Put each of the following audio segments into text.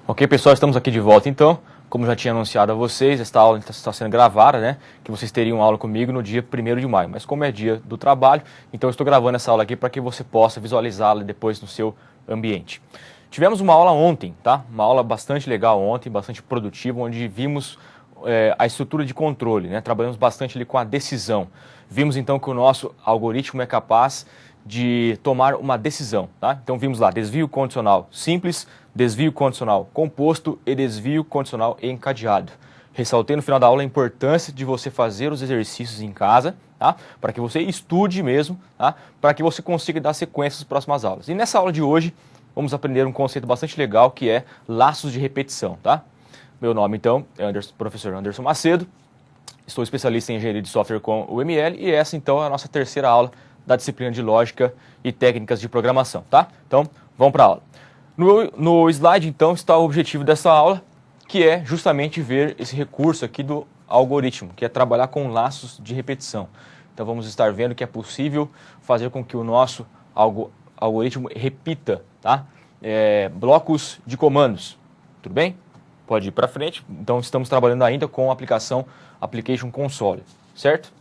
Ok, pessoal, estamos aqui de volta então. Como já tinha anunciado a vocês, esta aula está sendo gravada, né? Que vocês teriam aula comigo no dia 1º de maio. Mas como é dia do trabalho, então eu estou gravando essa aula aqui para que você possa visualizá-la depois no seu ambiente. Tivemos uma aula ontem, tá? Uma aula bastante legal ontem, bastante produtiva, onde vimos a estrutura de controle, né? Trabalhamos bastante ali com a decisão. Vimos então que o nosso algoritmo é capaz de tomar uma decisão, tá? Então vimos lá desvio condicional simples, desvio condicional composto e desvio condicional encadeado. Ressaltei no final da aula a importância de você fazer os exercícios em casa, tá? Para que você estude mesmo, tá? Para que você consiga dar sequência às próximas aulas. E nessa aula de hoje, vamos aprender um conceito bastante legal que é laços de repetição, tá? Meu nome então é professor Anderson Macedo, estou especialista em engenharia de software com o ML e essa então é a nossa terceira aula da disciplina de lógica e técnicas de programação, tá? Então, vamos para a aula. No slide, então, está o objetivo dessa aula, que é justamente ver esse recurso aqui do algoritmo, que é trabalhar com laços de repetição. Então, vamos estar vendo que é possível fazer com que o nosso algoritmo repita, tá? Blocos de comandos, tudo bem? Pode ir para frente. Então, estamos trabalhando ainda com a aplicação Application Console, certo?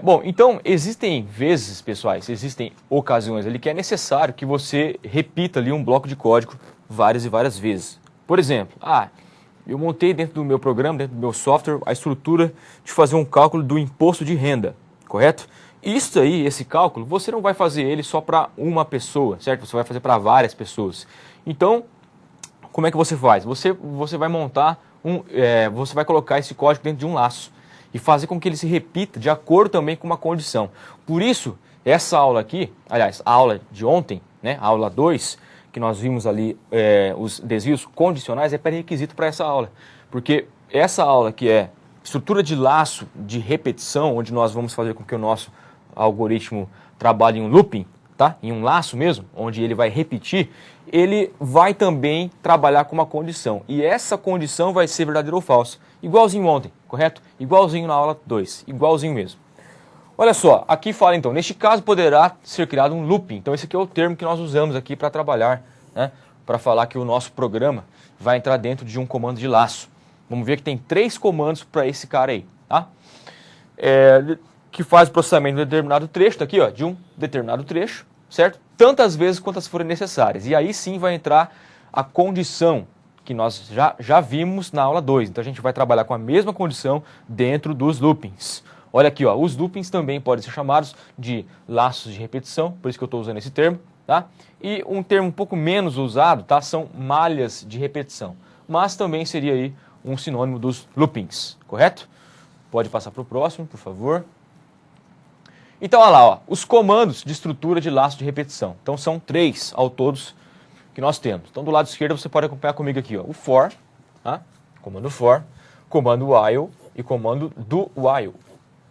Bom, então existem vezes, pessoais, existem ocasiões ali que é necessário que você repita ali um bloco de código várias e várias vezes. Por exemplo, eu montei dentro do meu programa, dentro do meu software, a estrutura de fazer um cálculo do imposto de renda, correto? Isso aí, esse cálculo, você não vai fazer ele só para uma pessoa, certo? Você vai fazer para várias pessoas. Então, como é que você faz? Você vai montar você vai colocar esse código dentro de um laço e fazer com que ele se repita de acordo também com uma condição. Por isso, essa aula aqui, aliás, a aula de ontem, né, a aula 2, que nós vimos ali os desvios condicionais, é pré-requisito para essa aula. Porque essa aula que é estrutura de laço de repetição, onde nós vamos fazer com que o nosso algoritmo trabalhe em um looping, tá? Em um laço mesmo, onde ele vai repetir, ele vai também trabalhar com uma condição. E essa condição vai ser verdadeira ou falsa. Igualzinho ontem, correto? Igualzinho na aula 2, igualzinho mesmo. Olha só, aqui fala então, neste caso poderá ser criado um looping. Então esse aqui é o termo que nós usamos aqui para trabalhar, né? Para falar que o nosso programa vai entrar dentro de um comando de laço. Vamos ver que tem 3 comandos para esse cara aí, tá? Que faz o processamento de um determinado trecho, tá aqui, ó, de um determinado trecho, certo? Tantas vezes quantas forem necessárias. E aí sim vai entrar a condição que nós já vimos na aula 2. Então a gente vai trabalhar com a mesma condição dentro dos loopings. Olha aqui, ó, os loopings também podem ser chamados de laços de repetição, por isso que eu estou usando esse termo, tá? E um termo um pouco menos usado, tá? São malhas de repetição. Mas também seria aí um sinônimo dos loopings, correto? Pode passar para o próximo, por favor. Então, olha lá, ó, os comandos de estrutura de laço de repetição. Então, são 3 ao todos que nós temos. Então, do lado esquerdo, você pode acompanhar comigo aqui, ó, o for, tá? Comando for, comando while e comando do while.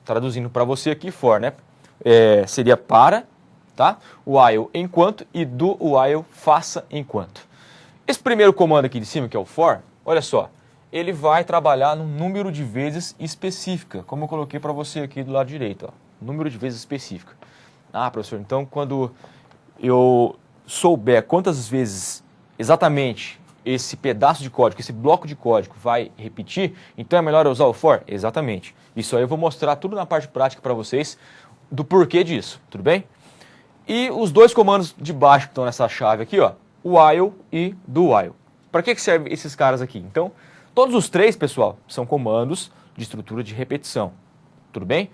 Traduzindo para você aqui, for, né? Seria para, tá? While enquanto e do while faça enquanto. Esse primeiro comando aqui de cima, que é o for, olha só, ele vai trabalhar num número de vezes específica, como eu coloquei para você aqui do lado direito, ó. Número de vezes específica. Professor, então quando eu souber quantas vezes exatamente esse pedaço de código, esse bloco de código vai repetir, então é melhor eu usar o for? Exatamente. Isso aí eu vou mostrar tudo na parte prática para vocês do porquê disso, tudo bem? E os 2 comandos de baixo que estão nessa chave aqui, ó, while e do while. Para que servem esses caras aqui? Então, todos os 3, pessoal, são comandos de estrutura de repetição, tudo bem?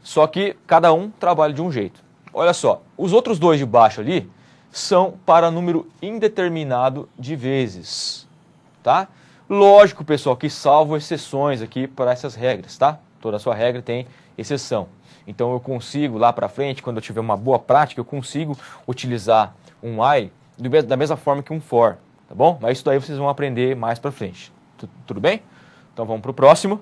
Só que cada um trabalha de um jeito. Olha só, os outros 2 de baixo ali são para número indeterminado de vezes, tá? Lógico, pessoal, que salvo exceções aqui para essas regras, tá? Toda a sua regra tem exceção. Então eu consigo lá para frente, quando eu tiver uma boa prática, eu consigo utilizar um while da mesma forma que um for, tá bom? Mas isso daí vocês vão aprender mais para frente. Tudo bem? Então vamos para o próximo.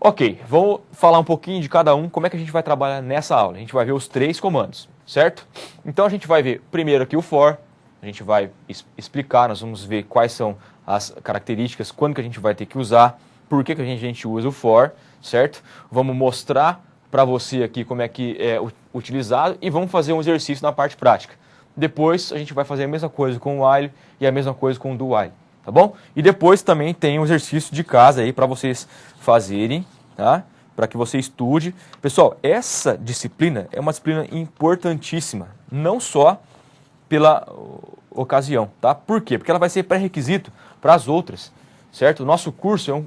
Ok, vamos falar um pouquinho de cada um, como é que a gente vai trabalhar nessa aula. A gente vai ver os 3 comandos, certo? Então a gente vai ver primeiro aqui o for, a gente vai explicar, nós vamos ver quais são as características, quando que a gente vai ter que usar, por que a gente usa o for, certo? Vamos mostrar para você aqui como é que é utilizado e vamos fazer um exercício na parte prática. Depois a gente vai fazer a mesma coisa com o while e a mesma coisa com o do while, tá bom? E depois também tem um exercício de casa aí para vocês fazerem, tá? Para que você estude. Pessoal, essa disciplina é uma disciplina importantíssima, não só pela ocasião, tá? Por quê? Porque ela vai ser pré-requisito para as outras, certo? O nosso curso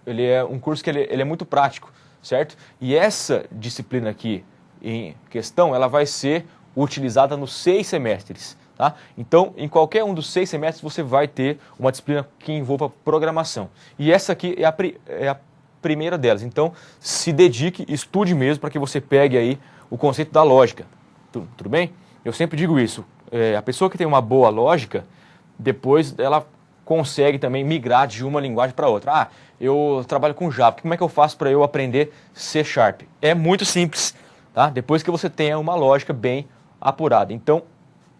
ele é um curso que ele é muito prático, certo? E essa disciplina aqui em questão, ela vai ser utilizada nos 6 semestres, tá? Então, em qualquer um dos 6 semestres, você vai ter uma disciplina que envolva programação. E essa aqui é a primeira delas. Então, se dedique, estude mesmo para que você pegue aí o conceito da lógica. Tudo bem? Eu sempre digo isso. A pessoa que tem uma boa lógica, depois ela consegue também migrar de uma linguagem para outra. Ah, eu trabalho com Java, como é que eu faço para eu aprender C#? É muito simples, tá? Depois que você tenha uma lógica bem apurada. Então,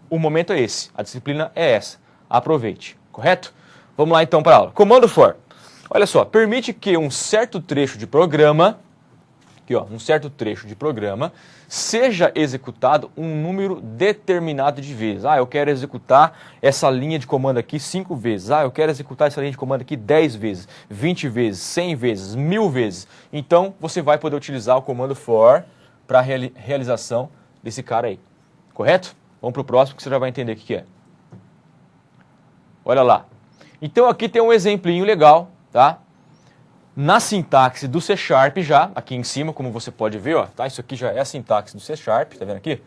o momento é esse, a disciplina é essa. Aproveite, correto? Vamos lá então para a aula. Comando for. Olha só, permite que um certo trecho de programa, aqui ó, um certo trecho de programa, seja executado um número determinado de vezes. Ah, eu quero executar essa linha de comando aqui 5 vezes. Ah, eu quero executar essa linha de comando aqui 10 vezes, 20 vezes, 100 vezes, 1000 vezes. Então, você vai poder utilizar o comando for para a realização desse cara aí. Correto? Vamos para o próximo que você já vai entender o que é. Olha lá. Então, aqui tem um exemplinho legal, tá? Na sintaxe do C# já, aqui em cima, como você pode ver, ó, tá? Isso aqui já é a sintaxe do C#, tá vendo aqui?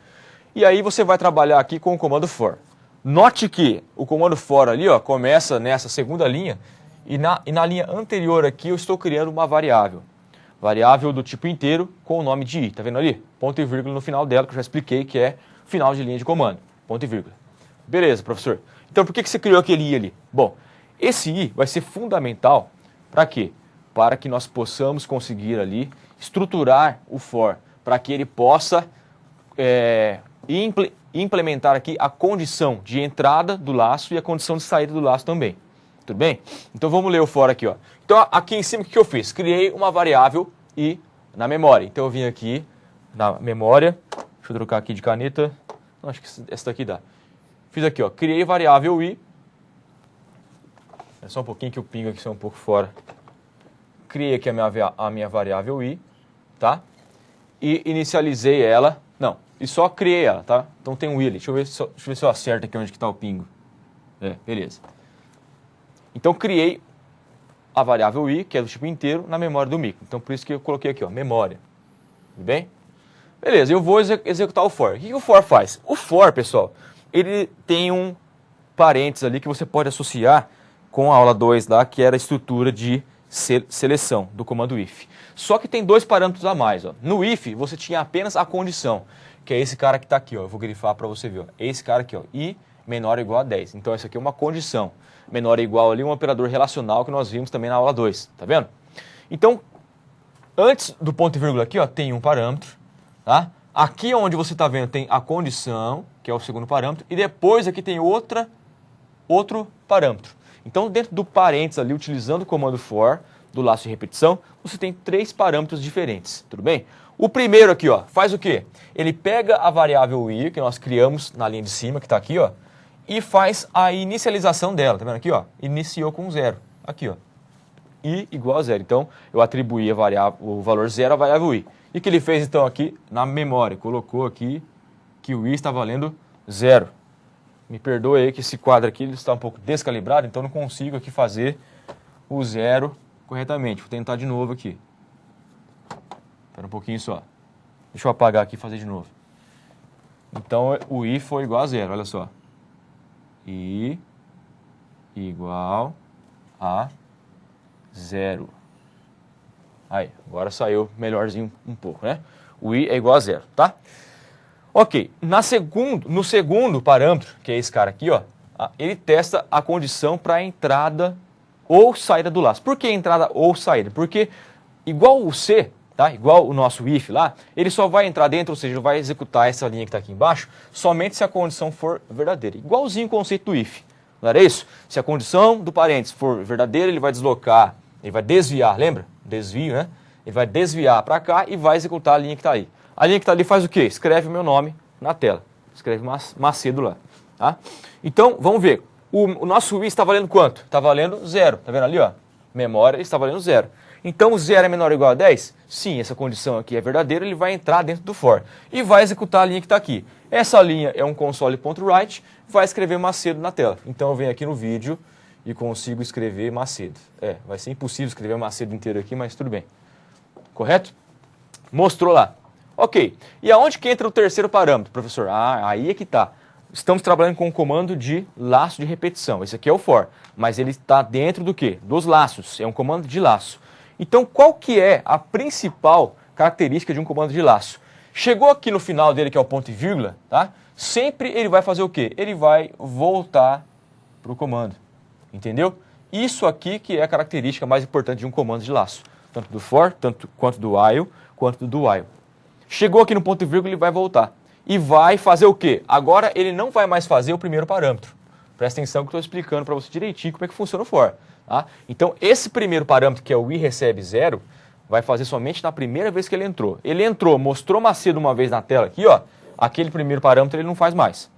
E aí você vai trabalhar aqui com o comando for. Note que o comando for ali, ó, começa nessa segunda linha e na linha anterior aqui eu estou criando uma variável. Variável do tipo inteiro com o nome de i, tá vendo ali? Ponto e vírgula no final dela, que eu já expliquei que é final de linha de comando. Ponto e vírgula. Beleza, professor. Então por que você criou aquele i ali? Bom, esse i vai ser fundamental para quê? Para que nós possamos conseguir ali estruturar o for, para que ele possa implementar aqui a condição de entrada do laço e a condição de saída do laço também. Tudo bem? Então vamos ler o for aqui, ó. Então aqui em cima o que eu fiz? Criei uma variável i na memória. Então eu vim aqui na memória, deixa eu trocar aqui de caneta, não, acho que essa daqui dá. Fiz aqui, ó, criei variável i, é só um pouquinho que o pingo aqui está um pouco fora. Criei aqui a minha variável i, tá? E inicializei ela, não, e só criei ela, tá? Então tem um i ali, deixa eu ver se eu acerto aqui onde que está o pingo. Beleza. Então criei a variável i, que é do tipo inteiro, na memória do micro. Então por isso que eu coloquei aqui, ó, memória. Tudo bem? Beleza, eu vou executar o for. O que o for faz? O for, pessoal, ele tem um parênteses ali que você pode associar com a aula 2 lá, que era a estrutura de seleção do comando if. Só que tem 2 parâmetros a mais, ó. No if, você tinha apenas a condição, que é esse cara que está aqui, ó. Eu vou grifar para você ver, ó. Esse cara aqui, ó. I menor ou igual a 10. Então, isso aqui é uma condição. Menor ou igual ali, um operador relacional que nós vimos também na aula 2. Tá vendo? Então, antes do ponto e vírgula aqui, ó, tem um parâmetro, tá? Aqui onde você está vendo tem a condição, que é o segundo parâmetro, e depois aqui tem outro parâmetro. Então, dentro do parênteses ali, utilizando o comando for, do laço de repetição, você tem 3 parâmetros diferentes, tudo bem? O primeiro aqui, ó, faz o quê? Ele pega a variável i, que nós criamos na linha de cima, que está aqui, ó, e faz a inicialização dela, tá vendo aqui, ó? Iniciou com 0, aqui, ó. I igual a 0. Então, eu atribuí o valor 0 à variável i. E o que ele fez, então, aqui na memória? Colocou aqui que o i está valendo 0. Me perdoe aí que esse quadro aqui ele está um pouco descalibrado, então não consigo aqui fazer o 0 corretamente. Vou tentar de novo aqui. Espera um pouquinho só. Deixa eu apagar aqui e fazer de novo. Então, o i foi igual a 0, olha só. I igual a 0. Aí, agora saiu melhorzinho um pouco, né? O i é igual a 0, tá? Ok, no segundo parâmetro, que é esse cara aqui, ó, ele testa a condição para entrada ou saída do laço. Por que entrada ou saída? Porque igual o C, tá? Igual o nosso if lá, ele só vai entrar dentro, ou seja, ele vai executar essa linha que está aqui embaixo, somente se a condição for verdadeira. Igualzinho o conceito do if, não era isso? Se a condição do parênteses for verdadeira, ele vai deslocar, ele vai desviar, lembra? Desvio, né? Ele vai desviar para cá e vai executar a linha que está aí. A linha que está ali faz o quê? Escreve o meu nome na tela. escreve Macedo lá. Tá? Então, vamos ver. O nosso i está valendo quanto? Está valendo 0. Está vendo ali, ó? Memória está valendo 0. Então, o 0 é menor ou igual a 10? Sim, essa condição aqui é verdadeira, ele vai entrar dentro do for. E vai executar a linha que está aqui. Essa linha é um console.write, vai escrever Macedo na tela. Então, eu venho aqui no vídeo e consigo escrever Macedo. Vai ser impossível escrever Macedo inteiro aqui, mas tudo bem. Correto? Mostrou lá. Ok. E aonde que entra o terceiro parâmetro, professor? Aí é que está. Estamos trabalhando com um comando de laço de repetição. Esse aqui é o for, mas ele está dentro do quê? Dos laços. É um comando de laço. Então, qual que é a principal característica de um comando de laço? Chegou aqui no final dele, que é o ponto e vírgula, tá? Sempre ele vai fazer o quê? Ele vai voltar para o comando. Entendeu? Isso aqui que é a característica mais importante de um comando de laço. Tanto do for, quanto do while, quanto do while. Chegou aqui no ponto e vírgula, ele vai voltar. E vai fazer o quê? Agora ele não vai mais fazer o primeiro parâmetro. Presta atenção que eu estou explicando para você direitinho como é que funciona o for. Tá? Então, esse primeiro parâmetro, que é o i recebe 0, vai fazer somente na primeira vez que ele entrou. Ele entrou, mostrou Macedo uma vez na tela aqui, ó. Aquele primeiro parâmetro ele não faz mais.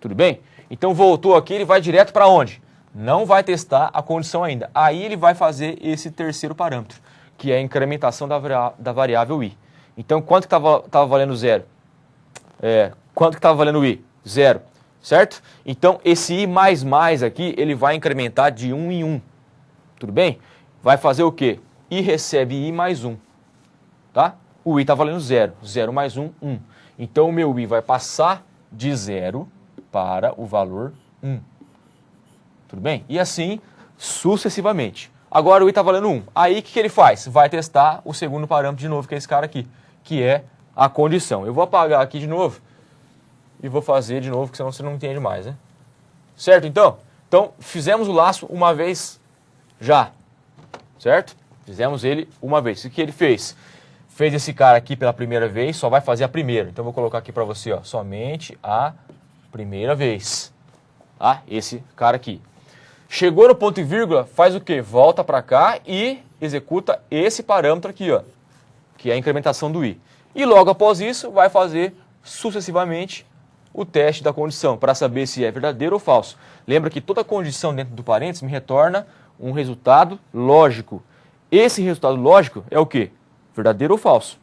Tudo bem? Então, voltou aqui, ele vai direto para onde? Não vai testar a condição ainda. Aí ele vai fazer esse terceiro parâmetro, que é a incrementação da variável i. Então, quanto que estava valendo 0? Quanto que estava valendo o i? 0, certo? Então, esse i mais aqui, ele vai incrementar de 1 em 1. Tudo bem? Vai fazer o quê? I recebe i mais 1. Tá? O i está valendo 0. 0 mais 1, 1. Então, o meu i vai passar de 0 para o valor 1. Tudo bem? E assim, sucessivamente. Agora, o i está valendo 1. Aí, o que ele faz? Vai testar o segundo parâmetro de novo, que é esse cara aqui, que é a condição. Eu vou apagar aqui de novo e vou fazer de novo, porque senão você não entende mais, né? Certo, então? Então, fizemos o laço uma vez já, certo? Fizemos ele uma vez. O que ele fez? Fez esse cara aqui pela primeira vez, só vai fazer a primeira. Então, eu vou colocar aqui para você, ó, somente a primeira vez. Tá? Esse cara aqui. Chegou no ponto e vírgula, faz o quê? Volta para cá e executa esse parâmetro aqui, ó, que é a incrementação do i. E logo após isso, vai fazer sucessivamente o teste da condição, para saber se é verdadeiro ou falso. Lembra que toda condição dentro do parênteses me retorna um resultado lógico. Esse resultado lógico é o quê? Verdadeiro ou falso.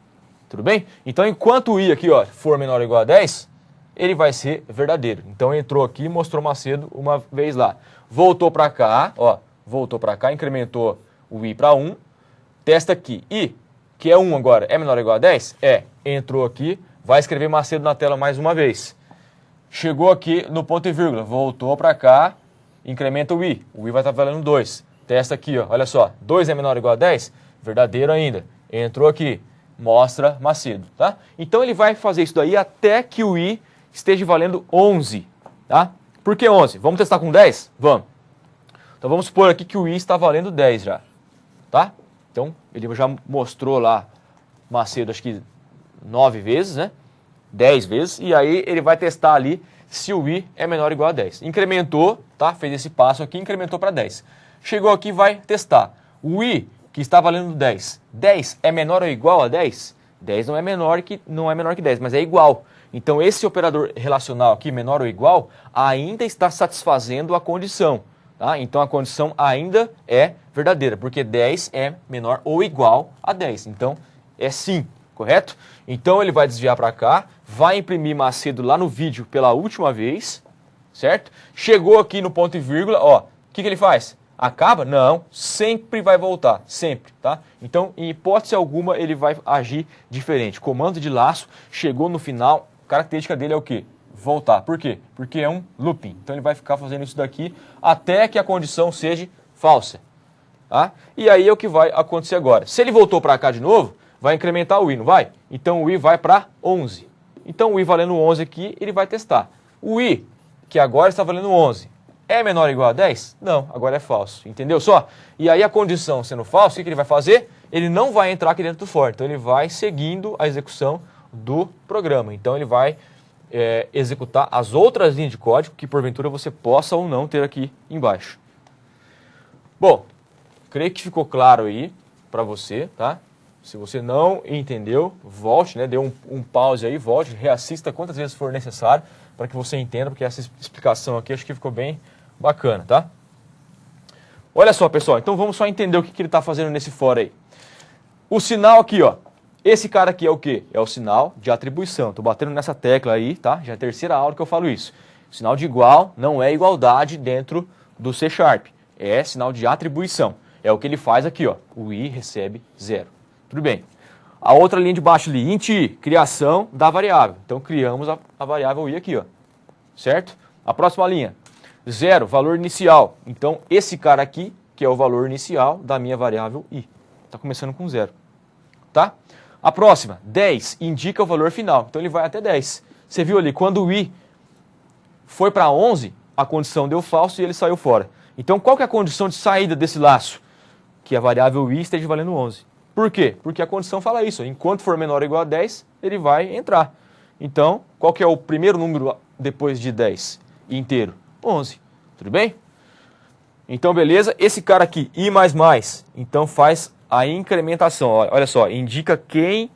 Tudo bem? Então, enquanto o i aqui, ó, for menor ou igual a 10, ele vai ser verdadeiro. Então, entrou aqui e mostrou Macedo uma vez lá. Voltou para cá, ó, voltou para cá, incrementou o i para 1, testa aqui. I, que é 1 agora, é menor ou igual a 10? Entrou aqui, vai escrever Macedo na tela mais uma vez. Chegou aqui no ponto e vírgula, voltou para cá, incrementa o i vai estar valendo 2. Testa aqui, ó, olha só, 2 é menor ou igual a 10? Verdadeiro ainda. Entrou aqui, mostra Macedo, tá? Então ele vai fazer isso daí até que o i esteja valendo 11, tá? Por que 11? Vamos testar com 10? Vamos. Então vamos supor aqui que o i está valendo 10 já, tá? Então ele já mostrou lá Macedo, acho que 9 vezes, né? 10 vezes, e aí ele vai testar ali se o i é menor ou igual a 10. Incrementou, tá? Fez esse passo aqui, incrementou para 10. Chegou aqui e vai testar. O i, que está valendo 10, 10 é menor ou igual a 10? 10 não é menor que 10, mas é igual. Então esse operador relacional aqui, menor ou igual, ainda está satisfazendo a condição. Tá? Então a condição ainda é verdadeira, porque 10 é menor ou igual a 10. Então é sim, correto? Então ele vai desviar para cá, vai imprimir Macedo lá no vídeo pela última vez, certo? Chegou aqui no ponto e vírgula, ó, o que ele faz? Acaba? Não, sempre vai voltar, sempre, tá? Então, em hipótese alguma, ele vai agir diferente. Comando de laço, chegou no final, a característica dele é o quê? Voltar. Por quê? Porque é um looping. Então, ele vai ficar fazendo isso daqui até que a condição seja falsa. Tá? E aí é o que vai acontecer agora. Se ele voltou para cá de novo, vai incrementar o i, não vai? Então, o i vai para 11. Então, o i valendo 11 aqui, ele vai testar. O i, que agora está valendo 11, é menor ou igual a 10? Não, agora é falso. Entendeu só? E aí a condição sendo falsa, o que ele vai fazer? Ele não vai entrar aqui dentro do for. Então ele vai seguindo a execução do programa. Então ele vai executar as outras linhas de código que porventura você possa ou não ter aqui embaixo. Bom, creio que ficou claro aí para você, tá? Se você não entendeu, volte, né? Dê um pause aí, volte, reassista quantas vezes for necessário para que você entenda, porque essa explicação aqui acho que ficou bem bacana, tá? Olha só, pessoal, então vamos só entender o que ele está fazendo nesse for aí. O sinal aqui, ó, esse cara aqui é o quê? É o sinal de atribuição. Estou batendo nessa tecla aí, tá? Já é a terceira aula que eu falo isso. Sinal de igual não é igualdade dentro do C#. É sinal de atribuição. É o que ele faz aqui, ó. O I recebe 0. Tudo bem. A outra linha de baixo ali, int I, criação da variável. Então, criamos a variável I aqui, ó. Certo? A próxima linha, 0, valor inicial. Então, esse cara aqui, que é o valor inicial da minha variável I. Está começando com 0. Tá? A próxima, 10, indica o valor final. Então, ele vai até 10. Você viu ali, quando o I foi para 11, a condição deu falso e ele saiu fora. Então, qual que é a condição de saída desse laço? Que a variável I esteja valendo 11. Por quê? Porque a condição fala isso. Enquanto for menor ou igual a 10, ele vai entrar. Então, qual que é o primeiro número depois de 10 inteiro? 11. Tudo bem? Então, beleza. Esse cara aqui, I++, então faz a incrementação. Olha só, indica que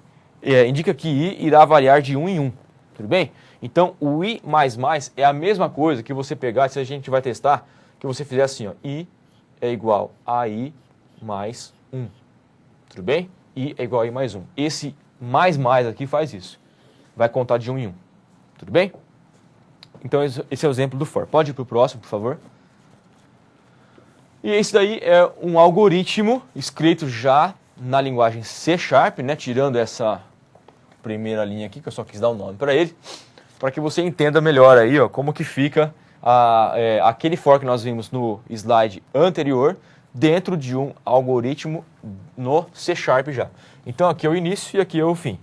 I irá variar de 1 em 1. Tudo bem? Então, o I++ é a mesma coisa que você pegar, se a gente vai testar, que você fizer assim, ó, I é igual a I mais 1. Tudo bem? I é igual a I mais 1. Esse mais aqui faz isso. Vai contar de 1 em 1. Tudo bem? Então, esse é o exemplo do for. Pode ir para o próximo, por favor. E esse daí é um algoritmo escrito já na linguagem C#, né? Tirando essa primeira linha aqui, que eu só quis dar o nome para ele, para que você entenda melhor aí, ó, como que fica aquele for que nós vimos no slide anterior, dentro de um algoritmo no C# já. Então aqui é o início e aqui é o fim,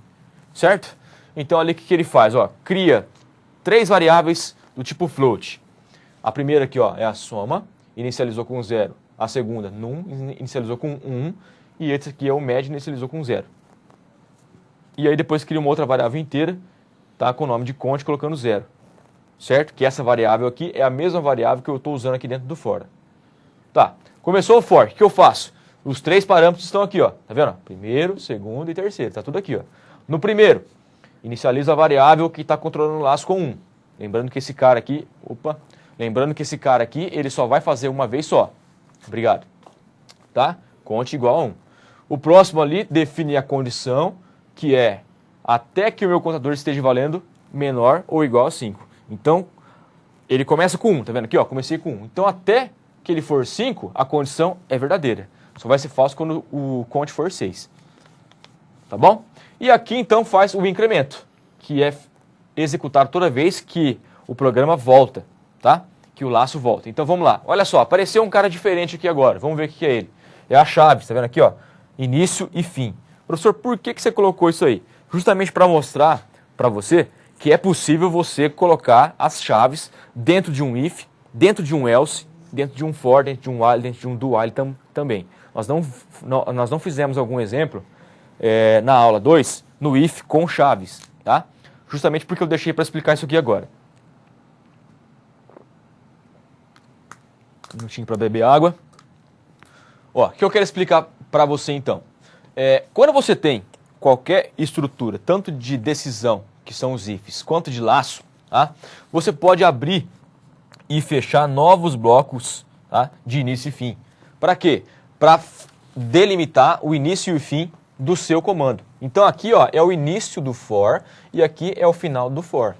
certo? Então ali o que ele faz? Ó, cria 3 variáveis do tipo float. A primeira aqui, ó, é a soma, inicializou com 0. A segunda, num, inicializou com 1. E esse aqui é o médio, inicializou com 0. E aí depois cria uma outra variável inteira, tá, com o nome de conte, colocando 0. Certo? Que essa variável aqui é a mesma variável que eu estou usando aqui dentro do for. Tá. Começou o for, o que eu faço? Os 3 parâmetros estão aqui, ó. Tá vendo? Primeiro, segundo e terceiro. Tá tudo aqui, ó. No primeiro, inicializo a variável que está controlando o laço com 1. Lembrando que esse cara aqui... Lembrando que esse cara aqui, ele só vai fazer uma vez só. Obrigado. Tá? Conte igual a 1. O próximo ali define a condição, que é até que o meu contador esteja valendo menor ou igual a 5. Então, ele começa com 1. Tá vendo aqui, ó? Comecei com 1. Então, até que ele for 5, a condição é verdadeira. Só vai ser falso quando o conte for 6. Tá bom? E aqui, então, faz o incremento, que é executado toda vez que o programa volta, tá? Que o laço volta. Então, vamos lá. Olha só, apareceu um cara diferente aqui agora. Vamos ver o que é ele. É a chave, tá vendo aqui, ó? Início e fim. Professor, por que você colocou isso aí? Justamente para mostrar para você que é possível você colocar as chaves dentro de um if, dentro de um else, dentro de um for, dentro de um while, dentro de um do while também. Nós não fizemos algum exemplo na aula 2 no if com chaves, tá? Justamente porque eu deixei para explicar isso aqui agora. Um minutinho para beber água. Ó, o que eu quero explicar para você então? Quando você tem qualquer estrutura, tanto de decisão, que são os ifs, quanto de laço, tá? Você pode abrir e fechar novos blocos, tá? De início e fim. Para quê? Para delimitar o início e o fim do seu comando. Então aqui, ó, é o início do for e aqui é o final do for.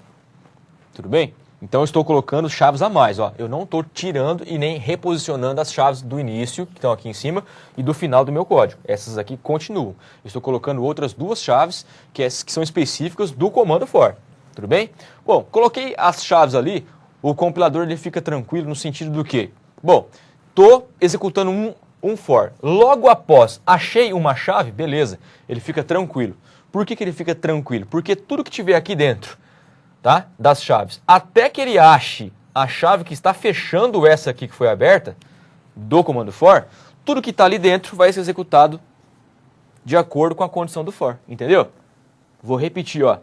Tudo bem? Então eu estou colocando chaves a mais, ó. Eu não estou tirando e nem reposicionando as chaves do início, que estão aqui em cima, e do final do meu código. Essas aqui continuam. Eu estou colocando outras 2 chaves que são específicas do comando for. Tudo bem? Bom, coloquei as chaves ali, o compilador ele fica tranquilo no sentido do quê? Bom, estou executando um for. Logo após, achei uma chave, beleza, ele fica tranquilo. Por que ele fica tranquilo? Porque tudo que tiver aqui dentro, tá, das chaves, até que ele ache a chave que está fechando essa aqui que foi aberta, do comando for, tudo que está ali dentro vai ser executado de acordo com a condição do for, entendeu? Vou repetir, ó.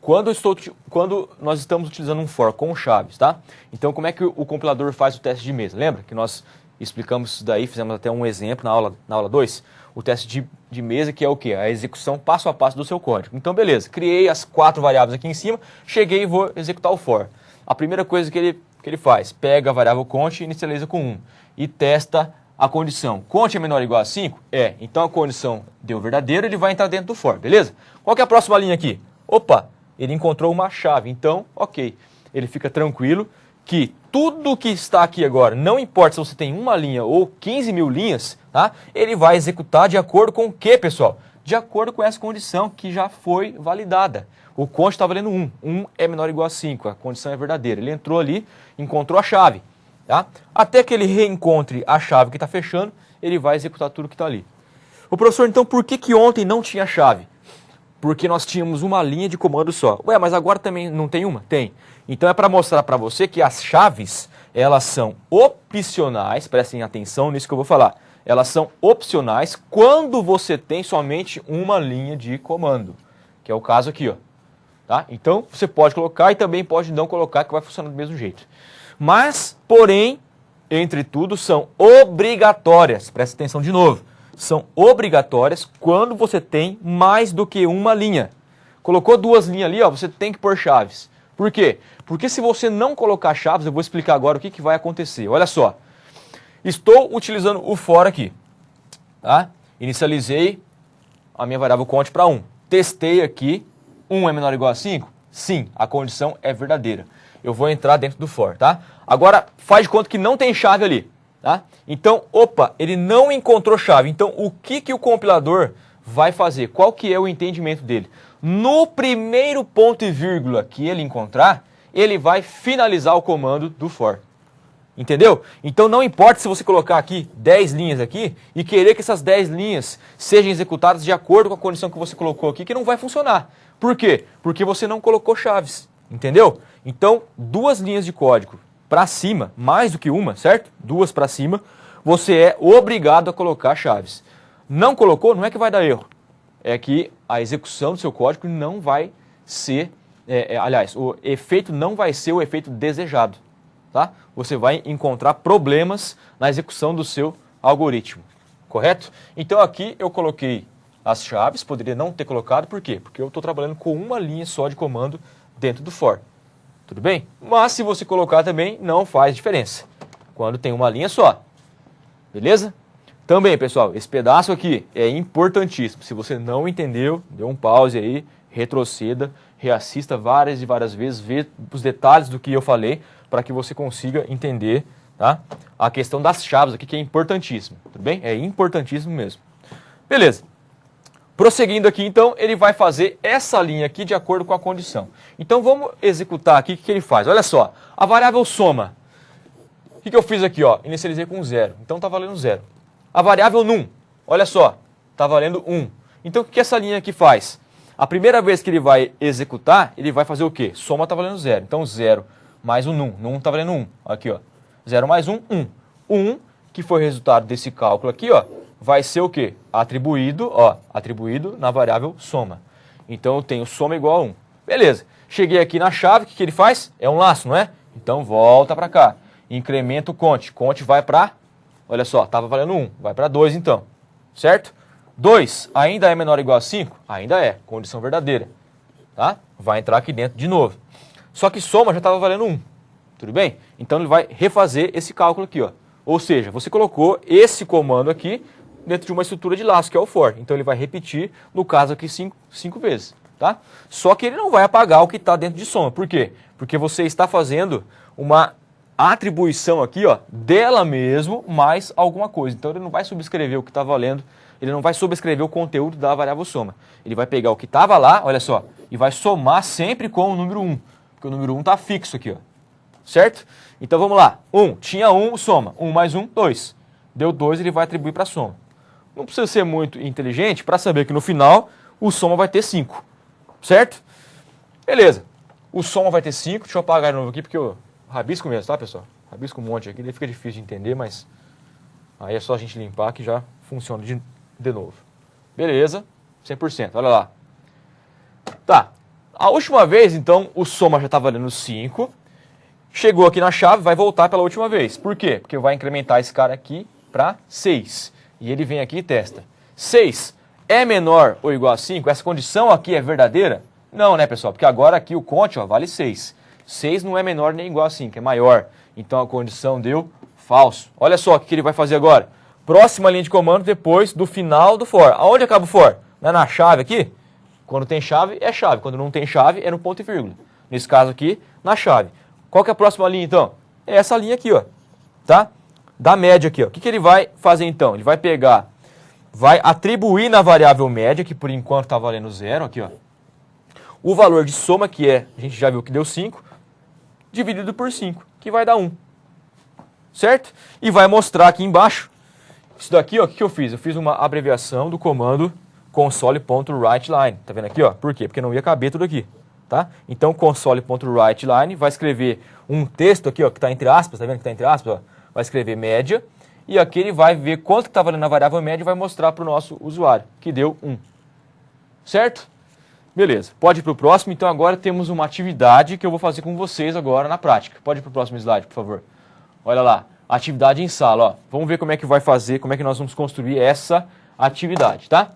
Quando nós estamos utilizando um for com chaves, tá? Então, como é que o compilador faz o teste de mesa? Lembra que nós Explicamos isso daí, fizemos até um exemplo na aula 2, o teste de mesa, que é o quê? A execução passo a passo do seu código. Então, beleza, criei as 4 variáveis aqui em cima, cheguei e vou executar o for. A primeira coisa que ele faz, pega a variável cont e inicializa com 1 e testa a condição. Cont é menor ou igual a 5? É. Então a condição deu verdadeiro, ele vai entrar dentro do for, beleza? Qual que é a próxima linha aqui? Opa, ele encontrou uma chave, então, ok. Ele fica tranquilo que tudo que está aqui agora, não importa se você tem uma linha ou 15 mil linhas, tá? Ele vai executar de acordo com o que, pessoal? De acordo com essa condição que já foi validada. O cont está valendo 1. 1 é menor ou igual a 5, a condição é verdadeira. Ele entrou ali, encontrou a chave. Tá? Até que ele reencontre a chave que está fechando, ele vai executar tudo que está ali. O professor, então, por que ontem não tinha chave? Porque nós tínhamos uma linha de comando só. Ué, mas agora também não tem uma? Tem. Então é para mostrar para você que as chaves, elas são opcionais, prestem atenção nisso que eu vou falar. Elas são opcionais quando você tem somente uma linha de comando, que é o caso aqui, ó. Tá? Então você pode colocar e também pode não colocar, que vai funcionar do mesmo jeito. Mas, porém, entre tudo, são obrigatórias. Presta atenção de novo. São obrigatórias quando você tem mais do que uma linha. Colocou 2 linhas ali, ó, você tem que pôr chaves. Por quê? Porque se você não colocar chaves, eu vou explicar agora o que vai acontecer. Olha só. Estou utilizando o for aqui. Tá? Inicializei a minha variável cont para 1. Testei aqui. 1 é menor ou igual a 5? Sim, a condição é verdadeira. Eu vou entrar dentro do for, tá? Agora, faz de conta que não tem chave ali, tá? Então, opa, ele não encontrou chave. Então, o que o compilador vai fazer? Qual que é o entendimento dele? No primeiro ponto e vírgula que ele encontrar, ele vai finalizar o comando do for. Entendeu? Então, não importa se você colocar aqui 10 linhas aqui e querer que essas 10 linhas sejam executadas de acordo com a condição que você colocou aqui, que não vai funcionar. Por quê? Porque você não colocou chaves. Entendeu? Então, 2 linhas de código para cima, mais do que uma, certo? 2 para cima, você é obrigado a colocar chaves. Não colocou, não é que vai dar erro. É que a execução do seu código não vai ser, aliás, o efeito não vai ser o efeito desejado. Tá? Você vai encontrar problemas na execução do seu algoritmo. Correto? Então aqui eu coloquei as chaves, poderia não ter colocado, por quê? Porque eu estou trabalhando com uma linha só de comando dentro do for. Tudo bem? Mas se você colocar também, não faz diferença. Quando tem uma linha só. Beleza? Também, pessoal, esse pedaço aqui é importantíssimo. Se você não entendeu, dê um pause aí, retroceda, reassista várias e várias vezes, vê os detalhes do que eu falei, para que você consiga entender, tá? A questão das chaves aqui, que é importantíssimo. Tudo bem? É importantíssimo mesmo. Beleza. Prosseguindo aqui, então, ele vai fazer essa linha aqui de acordo com a condição. Então, vamos executar aqui o que ele faz. Olha só, a variável soma. O que eu fiz aqui? Ó? Inicializei com 0. Então, está valendo 0. A variável num. Olha só, está valendo 1. Então, o que essa linha aqui faz? A primeira vez que ele vai executar, ele vai fazer o quê? Soma está valendo 0. Então, 0 mais o num. Num está valendo 1. Aqui, ó. 0 mais 1, 1. O 1, que foi o resultado desse cálculo aqui, ó, vai ser o quê? Atribuído na variável soma. Então eu tenho soma igual a 1. Beleza. Cheguei aqui na chave, o que ele faz? É um laço, não é? Então volta para cá. Incrementa o cont. Cont vai para, olha só, estava valendo 1. Vai para 2 então. Certo? 2 ainda é menor ou igual a 5? Ainda é. Condição verdadeira. Tá? Vai entrar aqui dentro de novo. Só que soma já estava valendo 1. Tudo bem? Então ele vai refazer esse cálculo aqui, ó. Ou seja, você colocou esse comando aqui dentro de uma estrutura de laço, que é o for. Então ele vai repetir, no caso aqui, 5 vezes. Tá? Só que ele não vai apagar o que está dentro de soma. Por quê? Porque você está fazendo uma atribuição aqui, ó, dela mesmo, mais alguma coisa. Então ele não vai subscrever o que está valendo, ele não vai subscrever o conteúdo da variável soma. Ele vai pegar o que estava lá, olha só, e vai somar sempre com o número 1. Porque o número 1 está fixo aqui, ó. Certo? Então vamos lá. 1, tinha 1, soma. 1 mais 1, 2. Deu 2, ele vai atribuir para a soma. Não precisa ser muito inteligente para saber que no final o soma vai ter 5. Certo? Beleza. O soma vai ter 5. Deixa eu apagar de novo aqui porque eu rabisco mesmo, tá, pessoal? Rabisco um monte aqui, daí fica difícil de entender, mas aí é só a gente limpar que já funciona de novo. Beleza. 100%. Olha lá. Tá. A última vez, então, o soma já está valendo 5. Chegou aqui na chave, vai voltar pela última vez. Por quê? Porque vai incrementar esse cara aqui para 6. E ele vem aqui e testa. 6 é menor ou igual a 5? Essa condição aqui é verdadeira? Não, né, pessoal? Porque agora aqui o conte vale 6. 6 não é menor nem igual a 5, é maior. Então a condição deu falso. Olha só o que ele vai fazer agora. Próxima linha de comando depois do final do for. Aonde acaba o for? Não é na chave aqui? Quando tem chave, é chave. Quando não tem chave, é no ponto e vírgula. Nesse caso aqui, na chave. Qual que é a próxima linha, então? É essa linha aqui, ó. Tá? Da média aqui, ó. O que ele vai fazer, então? Ele vai pegar, vai atribuir na variável média, que por enquanto está valendo 0, aqui, ó. O valor de soma, que é, a gente já viu que deu 5, dividido por 5, que vai dar 1. Certo? E vai mostrar aqui embaixo. Isso daqui, ó, o que eu fiz? Eu fiz uma abreviação do comando console.writeLine. Tá vendo aqui, ó? Por quê? Porque não ia caber tudo aqui. Tá? Então, console.writeLine vai escrever um texto aqui, ó, que está entre aspas, tá vendo que está entre aspas? Ó? Vai escrever média, e aqui ele vai ver quanto que está valendo a variável média e vai mostrar para o nosso usuário, que deu 1. Certo? Beleza, pode ir para o próximo. Então agora temos uma atividade que eu vou fazer com vocês agora na prática. Pode ir para o próximo slide, por favor. Olha lá, atividade em sala, ó. Vamos ver como é que vai fazer, como é que nós vamos construir essa atividade, tá?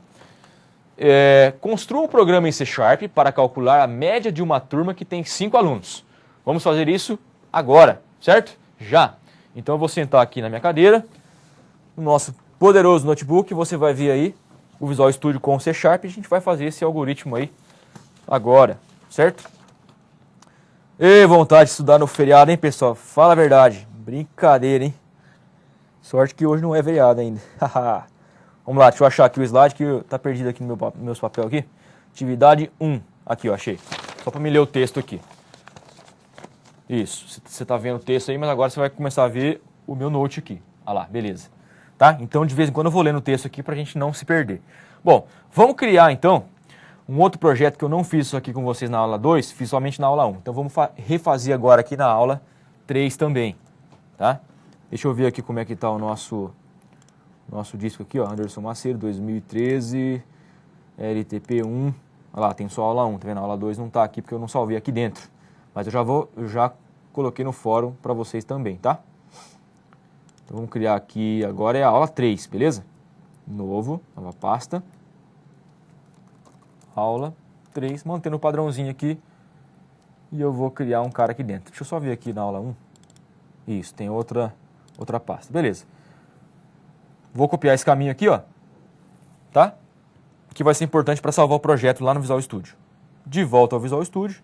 Construa um programa em C# para calcular a média de uma turma que tem 5 alunos. Vamos fazer isso agora, certo? Já. Então eu vou sentar aqui na minha cadeira, no nosso poderoso notebook, você vai ver aí o Visual Studio com C# e a gente vai fazer esse algoritmo aí agora, certo? E vontade de estudar no feriado, hein, pessoal? Fala a verdade. Brincadeira, hein? Sorte que hoje não é feriado ainda. Vamos lá, deixa eu achar aqui o slide que tá perdido aqui no meus papéis aqui. Atividade 1. Aqui, ó, achei. Só para me ler o texto aqui. Isso, você tá vendo o texto aí, mas agora você vai começar a ver o meu note aqui. Olha lá, beleza. Tá? Então, de vez em quando eu vou lendo o texto aqui pra gente não se perder. Bom, vamos criar, então, um outro projeto que eu não fiz isso aqui com vocês na aula 2, fiz somente na aula 1. Então, vamos refazer agora aqui na aula 3 também. Tá? Deixa eu ver aqui como é que tá o nosso disco aqui, ó, Anderson Macedo, 2013, LTP1, olha lá, tem só a aula 1, tá vendo? A aula 2 não tá aqui porque eu não salvei aqui dentro, mas eu já coloquei no fórum para vocês também, tá? Então vamos criar aqui, agora é a aula 3, beleza? Novo, nova pasta, aula 3, mantendo o padrãozinho aqui, e eu vou criar um cara aqui dentro. Deixa eu só ver aqui na aula 1, isso, tem outra pasta, beleza. Vou copiar esse caminho aqui, ó, tá? Que vai ser importante para salvar o projeto lá no Visual Studio. De volta ao Visual Studio,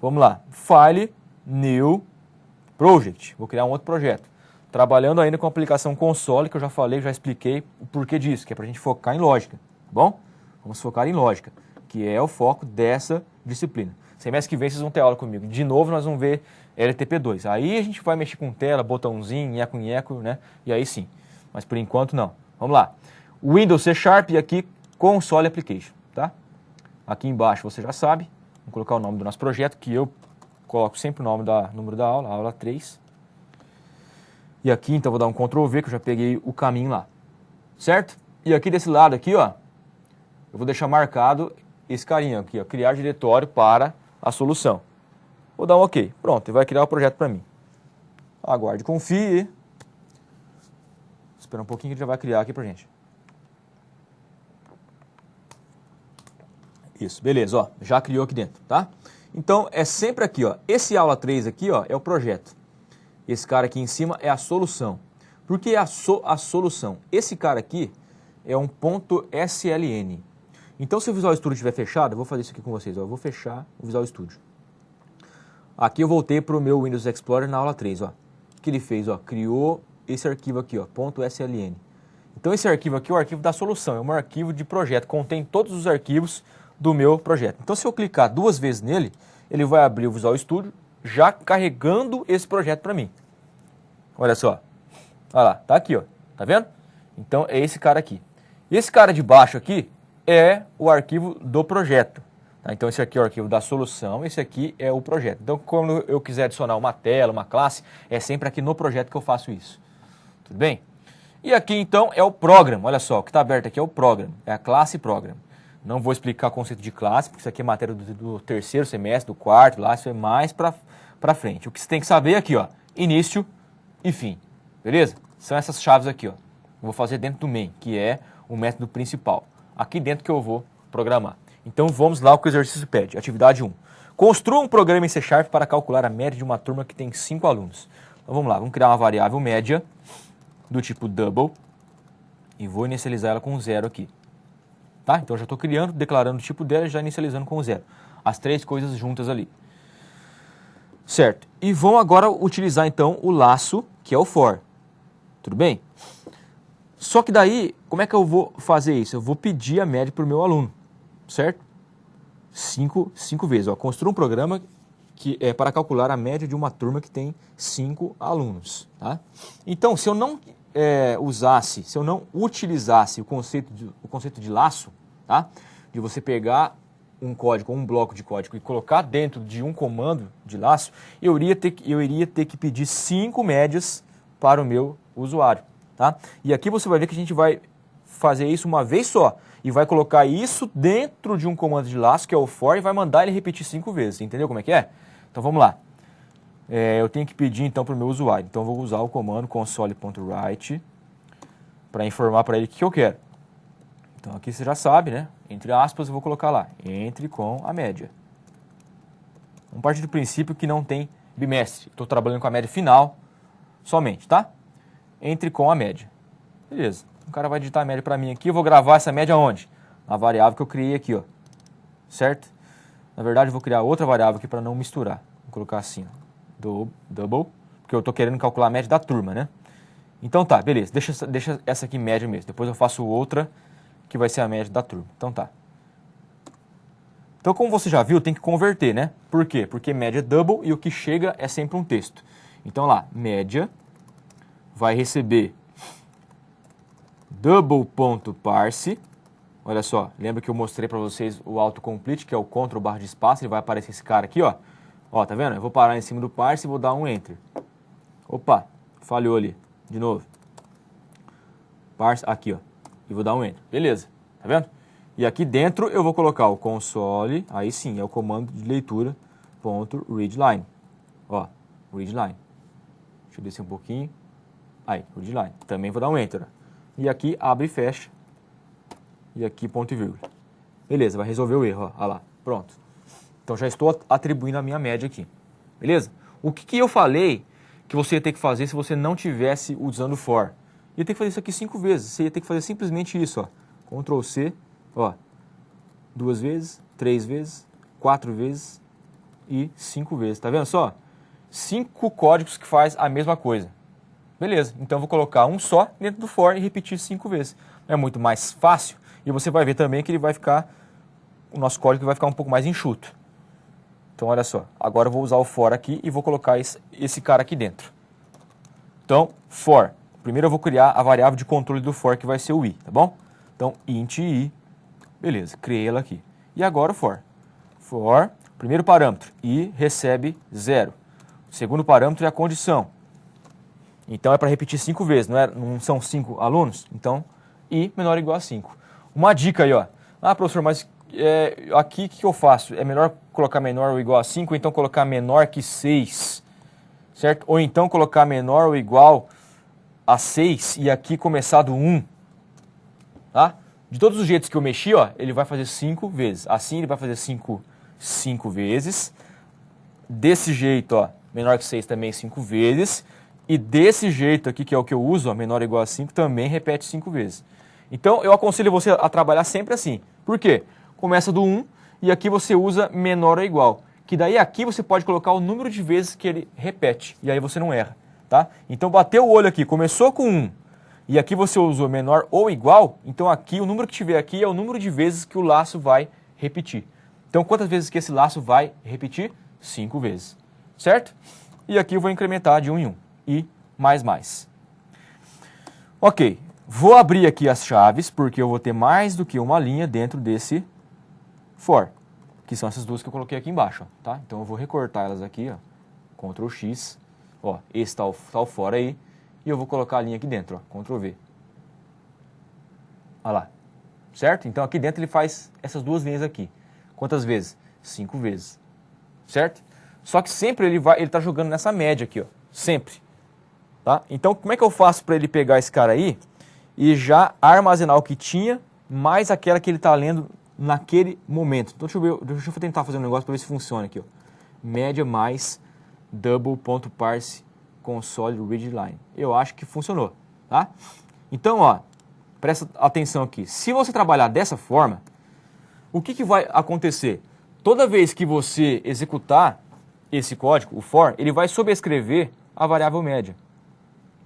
vamos lá, File, New, Project. Vou criar um outro projeto. Trabalhando ainda com a aplicação console, que eu já falei, já expliquei o porquê disso, que é para a gente focar em lógica, tá bom? Vamos focar em lógica, que é o foco dessa disciplina. Semestre que vem vocês vão ter aula comigo. De novo nós vamos ver LTP2. Aí a gente vai mexer com tela, botãozinho, nheco, né? E aí sim. Mas por enquanto não. Vamos lá. Windows C# e aqui Console Application, tá? Aqui embaixo você já sabe. Vou colocar o nome do nosso projeto, que eu coloco sempre o número da aula, aula 3. E aqui, então, vou dar um Ctrl V, que eu já peguei o caminho lá. Certo? E aqui desse lado aqui, ó, eu vou deixar marcado esse carinha aqui, ó, criar diretório para a solução. Vou dar um OK. Pronto, ele vai criar o projeto para mim. Aguarde, confie. Espera um pouquinho que ele já vai criar aqui pra gente. Isso, beleza, ó, já criou aqui dentro, tá? Então, é sempre aqui, ó, esse aula 3 aqui, ó, é o projeto. Esse cara aqui em cima é a solução. Por que a solução? Esse cara aqui é um .sln. Então, se o Visual Studio estiver fechado, eu vou fazer isso aqui com vocês, ó, eu vou fechar o Visual Studio. Aqui eu voltei pro meu Windows Explorer na aula 3, ó. O que ele fez, ó, criou esse arquivo aqui, ó, .sln. Então esse arquivo aqui é o arquivo da solução, é um arquivo de projeto, contém todos os arquivos do meu projeto. Então se eu clicar 2 vezes nele, ele vai abrir o Visual Studio, já carregando esse projeto para mim. Olha só, olha lá, tá aqui, ó, tá vendo? Então é esse cara aqui. E esse cara de baixo aqui é o arquivo do projeto. Tá? Então esse aqui é o arquivo da solução, esse aqui é o projeto. Então quando eu quiser adicionar uma tela, uma classe, é sempre aqui no projeto que eu faço isso. Tudo bem? E aqui então é o program, olha só, o que está aberto aqui é o program, é a classe program. Não vou explicar o conceito de classe, porque isso aqui é matéria do terceiro semestre, do quarto, lá, isso é mais para para frente. O que você tem que saber aqui, ó, início e fim, beleza? São essas chaves aqui, ó. Eu vou fazer dentro do main, que é o método principal. Aqui dentro que eu vou programar. Então vamos lá o que o exercício pede. Atividade 1. Construa um programa em C# para calcular a média de uma turma que tem 5 alunos. Então vamos lá, vamos criar uma variável média do tipo double e vou inicializar ela com 0 aqui. Tá? Então já estou criando, declarando o tipo dela e já inicializando com 0. As três coisas juntas ali. Certo. E vão agora utilizar então o laço, que é o for. Tudo bem? Só que daí, como é que eu vou fazer isso? Eu vou pedir a média para o meu aluno, certo? 5 vezes. Ó. Construa um programa que é para calcular a média de uma turma que tem 5 alunos. Tá? Então, se eu não se eu não utilizasse o conceito de laço, tá? De você pegar um código, um bloco de código e colocar dentro de um comando de laço, eu iria ter que pedir 5 médias para o meu usuário. Tá? E aqui você vai ver que a gente vai fazer isso uma vez só e vai colocar isso dentro de um comando de laço, que é o for, e vai mandar ele repetir 5 vezes. Entendeu como é que é? Então vamos lá. Eu tenho que pedir então para o meu usuário. Então eu vou usar o comando console.write para informar para ele o que eu quero. Então aqui você já sabe, né? Entre aspas eu vou colocar lá, entre com a média. Vamos partir do princípio que não tem bimestre. Estou trabalhando com a média final somente, tá? Entre com a média. Beleza. O cara vai digitar a média para mim aqui. Eu vou gravar essa média onde? Na variável que eu criei aqui, ó. Certo? Na verdade, eu vou criar outra variável aqui para não misturar. Vou colocar assim, ó. Double, porque eu estou querendo calcular a média da turma, né? Então tá, beleza. Deixa essa aqui média mesmo. Depois eu faço outra que vai ser a média da turma. Então tá. Então, como você já viu, tem que converter, né? Por quê? Porque média é double e o que chega é sempre um texto. Então lá, média vai receber double.parse. Olha só, lembra que eu mostrei para vocês o autocomplete, que é o Ctrl barra de espaço, ele vai aparecer esse cara aqui, ó. Ó, tá vendo? Eu vou parar em cima do parse e vou dar um enter. Opa, falhou ali. De novo. Parse, aqui, ó. E vou dar um enter. Beleza, tá vendo? E aqui dentro eu vou colocar o console, aí sim, é o comando de leitura, .readline. Ó, readline. Deixa eu descer um pouquinho. Aí, readline. Também vou dar um enter. E aqui abre e fecha. E aqui ponto e vírgula. Beleza, vai resolver o erro, ó. Olha lá, pronto. Então já estou atribuindo a minha média aqui. Beleza? O que eu falei que você ia ter que fazer se você não tivesse usando for? Ia ter que fazer isso aqui 5 vezes. Você ia ter que fazer simplesmente isso, ó. Ctrl C, ó. 2 vezes, 3 vezes, 4 vezes e 5 vezes. Tá vendo só? 5 códigos que faz a mesma coisa. Beleza, então eu vou colocar um só dentro do for e repetir 5 vezes. É muito mais fácil e você vai ver também que ele vai ficar, o nosso código vai ficar um pouco mais enxuto. Então olha só, agora eu vou usar o for aqui e vou colocar esse cara aqui dentro. Então, for. Primeiro eu vou criar a variável de controle do for, que vai ser o i, tá bom? Então, int i, beleza, criei ela aqui. E agora o for. For, primeiro parâmetro, i recebe 0. O segundo parâmetro é a condição. Então é para repetir 5 vezes, não são 5 alunos? Então, i menor ou igual a 5. Uma dica aí, ó. Ah, professor, mas aqui o que eu faço? É melhor colocar menor ou igual a 5, ou então colocar menor que 6, certo? Ou então colocar menor ou igual a 6 e aqui começar do 1, tá? De todos os jeitos que eu mexi, ó, ele vai fazer 5 vezes. Assim ele vai fazer 5 vezes. Desse jeito, ó, menor que 6 também 5 vezes. E desse jeito aqui, que é o que eu uso, ó, menor ou igual a 5, também repete 5 vezes. Então, eu aconselho você a trabalhar sempre assim. Por quê? Começa do 1 e aqui você usa menor ou igual. Que daí aqui você pode colocar o número de vezes que ele repete. E aí você não erra, tá? Então, bateu o olho aqui, começou com 1. E aqui você usou menor ou igual. Então, aqui, o número que tiver aqui é o número de vezes que o laço vai repetir. Então, quantas vezes que esse laço vai repetir? 5 vezes. Certo? E aqui eu vou incrementar de 1 em 1. E mais. Ok, vou abrir aqui as chaves, porque eu vou ter mais do que uma linha dentro desse for, que são essas duas que eu coloquei aqui embaixo, ó, tá? Então eu vou recortar elas aqui, ó, Ctrl X, ó, esse tá o for aí, e eu vou colocar a linha aqui dentro, ó, Ctrl V. Olha lá, certo? Então aqui dentro ele faz essas duas linhas aqui. Quantas vezes? 5 vezes, certo? Só que sempre ele tá jogando nessa média aqui, ó. Sempre. Tá? Então, como é que eu faço para ele pegar esse cara aí e já armazenar o que tinha, mais aquela que ele está lendo naquele momento? Então, deixa eu tentar fazer um negócio para ver se funciona aqui, ó. Média mais double.parse console readline. Eu acho que funcionou, tá? Então, ó, presta atenção aqui. Se você trabalhar dessa forma, o que vai acontecer? Toda vez que você executar esse código, o for, ele vai sobrescrever a variável média,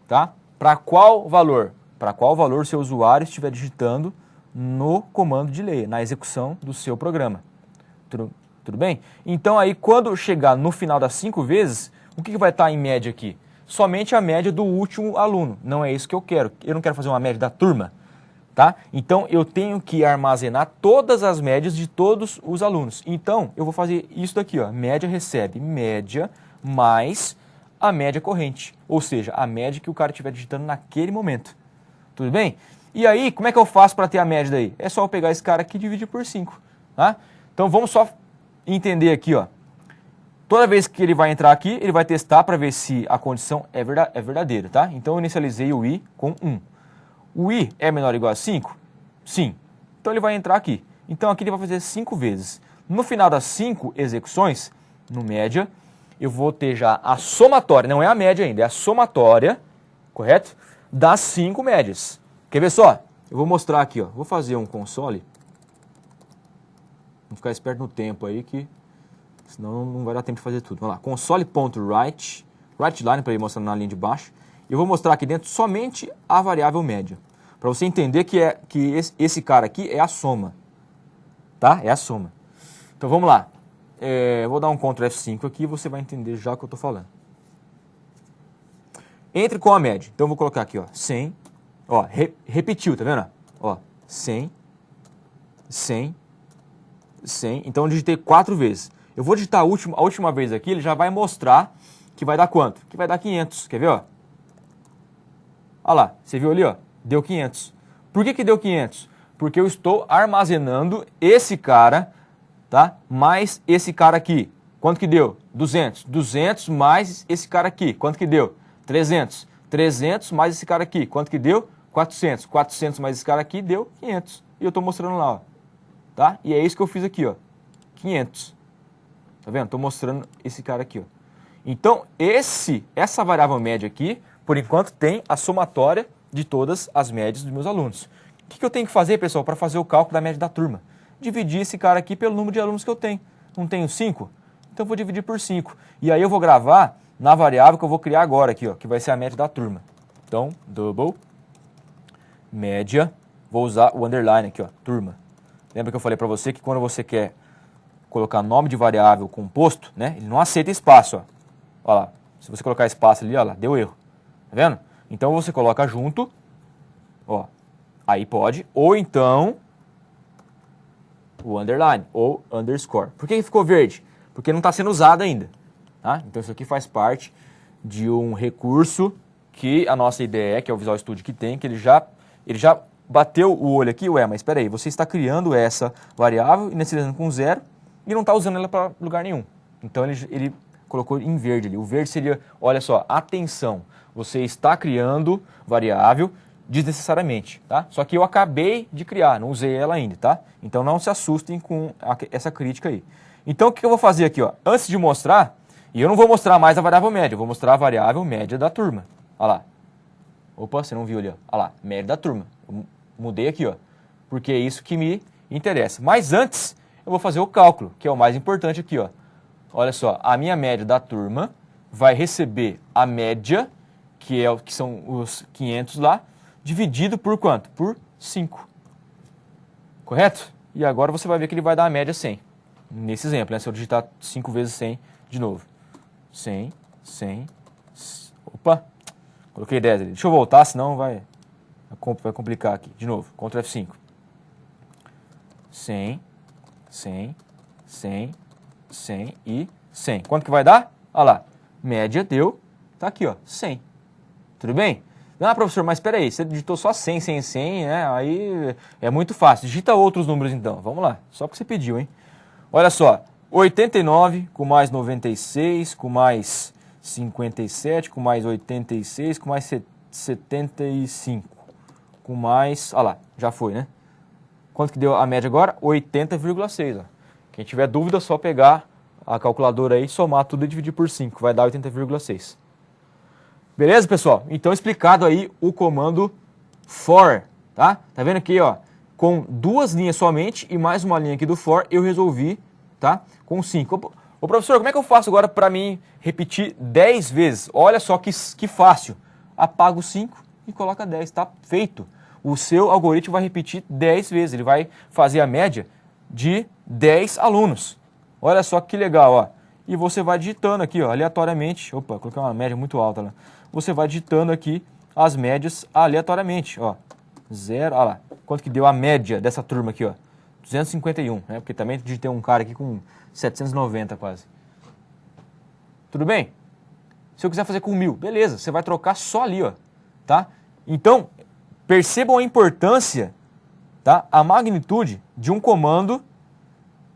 tá? Para qual valor? Para qual valor seu usuário estiver digitando no comando de ler, na execução do seu programa. Tudo bem? Então aí quando chegar no final das 5 vezes, o que vai estar em média aqui? Somente a média do último aluno. Não é isso que eu quero. Eu não quero fazer uma média da turma, tá? Então eu tenho que armazenar todas as médias de todos os alunos. Então eu vou fazer isso daqui, ó. Média recebe média mais a média corrente, ou seja, a média que o cara estiver digitando naquele momento. Tudo bem? E aí, como é que eu faço para ter a média daí? É só eu pegar esse cara aqui e dividir por 5, tá? Então vamos só entender aqui, ó. Toda vez que ele vai entrar aqui, ele vai testar para ver se a condição é verdadeira, tá? Então eu inicializei o i com 1. O i é menor ou igual a 5? Sim. Então ele vai entrar aqui. Então aqui ele vai fazer 5 vezes. No final das 5 execuções, no média, eu vou ter já a somatória, não é a média ainda, é a somatória, correto? Das 5 médias. Quer ver só? Eu vou mostrar aqui, ó. Vou fazer um console. Vamos ficar esperto no tempo aí, que senão não vai dar tempo de fazer tudo. Vamos lá, console.write, writeLine para ir mostrando na linha de baixo. Eu vou mostrar aqui dentro somente a variável média, para você entender que esse cara aqui é a soma, tá? É a soma. Então vamos lá. Vou dar um Ctrl F5 aqui e você vai entender já o que eu estou falando. Entre com a média. Então eu vou colocar aqui, ó, 100. Ó, repetiu, tá vendo? Ó, 100, 100, 100. Então eu digitei 4 vezes. Eu vou digitar a última vez aqui, ele já vai mostrar que vai dar quanto? Que vai dar 500. Quer ver, ó? Olha lá, você viu ali, ó? Deu 500. Por que deu 500? Porque eu estou armazenando esse cara, tá? Mais esse cara aqui. Quanto que deu? 200. 200 mais esse cara aqui. Quanto que deu? 300. 300 mais esse cara aqui. Quanto que deu? 400. 400 mais esse cara aqui deu 500. E eu estou mostrando lá, ó. Tá? E é isso que eu fiz aqui, ó. 500. Tá vendo? Estou mostrando esse cara aqui, ó. Então, essa variável média aqui, por enquanto, tem a somatória de todas as médias dos meus alunos. O que eu tenho que fazer, pessoal, para fazer o cálculo da média da turma? Dividir esse cara aqui pelo número de alunos que eu tenho. Não tenho 5? Então, eu vou dividir por 5. E aí eu vou gravar na variável que eu vou criar agora aqui, ó, que vai ser a média da turma. Então, double, média, vou usar o underline aqui, ó, turma. Lembra que eu falei para você que quando você quer colocar nome de variável composto, né, ele não aceita espaço, ó. Olha lá, se você colocar espaço ali, olha lá, deu erro. Tá vendo? Então você coloca junto, ó, aí pode, ou então o underline, ou underscore. Por que ficou verde? Porque não está sendo usado ainda. Tá? Então isso aqui faz parte de um recurso que a nossa IDE, que é o Visual Studio que tem, que ele já bateu o olho aqui, mas espera aí, você está criando essa variável, inicializando com 0, e não está usando ela para lugar nenhum. Então ele colocou em verde ali. O verde seria, olha só, atenção, você está criando variável desnecessariamente, tá? Só que eu acabei de criar, não usei ela ainda, tá? Então não se assustem com essa crítica aí. Então o que eu vou fazer aqui, ó? Antes de mostrar, e eu não vou mostrar mais a variável média, eu vou mostrar a variável média da turma. Olha lá. Opa, você não viu ali, ó. Olha lá, média da turma. Eu mudei aqui, ó, porque é isso que me interessa. Mas antes, eu vou fazer o cálculo, que é o mais importante aqui, ó. Olha só, a minha média da turma vai receber a média, que são os 500 lá, dividido por quanto? Por 5. Correto? E agora você vai ver que ele vai dar a média 100. Nesse exemplo, né? Se eu digitar 5 vezes 100 de novo. 100, 100, opa, coloquei 10 ali. Deixa eu voltar, senão vai complicar aqui. De novo, Ctrl F5. 100, 100, 100, 100 e 100. Quanto que vai dar? Olha lá, média deu, tá aqui, ó, 100. Tudo bem? Ah, professor, mas espera aí, você digitou só 100, 100, 100, né? Aí é muito fácil. Digita outros números então. Vamos lá, só porque você pediu, hein? Olha só, 89 com mais 96, com mais 57, com mais 86, com mais 75, com mais... Olha lá, já foi, né? Quanto que deu a média agora? 80,6. Quem tiver dúvida, é só pegar a calculadora aí, somar tudo e dividir por 5, vai dar 80,6. Beleza, pessoal? Então, explicado aí o comando for, tá? Tá vendo aqui, ó, com 2 linhas somente e mais uma linha aqui do for, eu resolvi, tá? Com 5. Ô, professor, como é que eu faço agora para mim repetir 10 vezes? Olha só que fácil. Apaga o 5 e coloca 10, tá feito. O seu algoritmo vai repetir 10 vezes, ele vai fazer a média de 10 alunos. Olha só que legal, ó. E você vai digitando aqui, ó, aleatoriamente. Opa, coloquei uma média muito alta lá. Você vai digitando aqui as médias aleatoriamente, ó. 0, olha lá. Quanto que deu a média dessa turma aqui, ó? 251, né? Porque também digitei um cara aqui com 790 quase. Tudo bem? Se eu quiser fazer com 1000, beleza, você vai trocar só ali, ó, tá? Então, percebam a importância, tá? A magnitude de um comando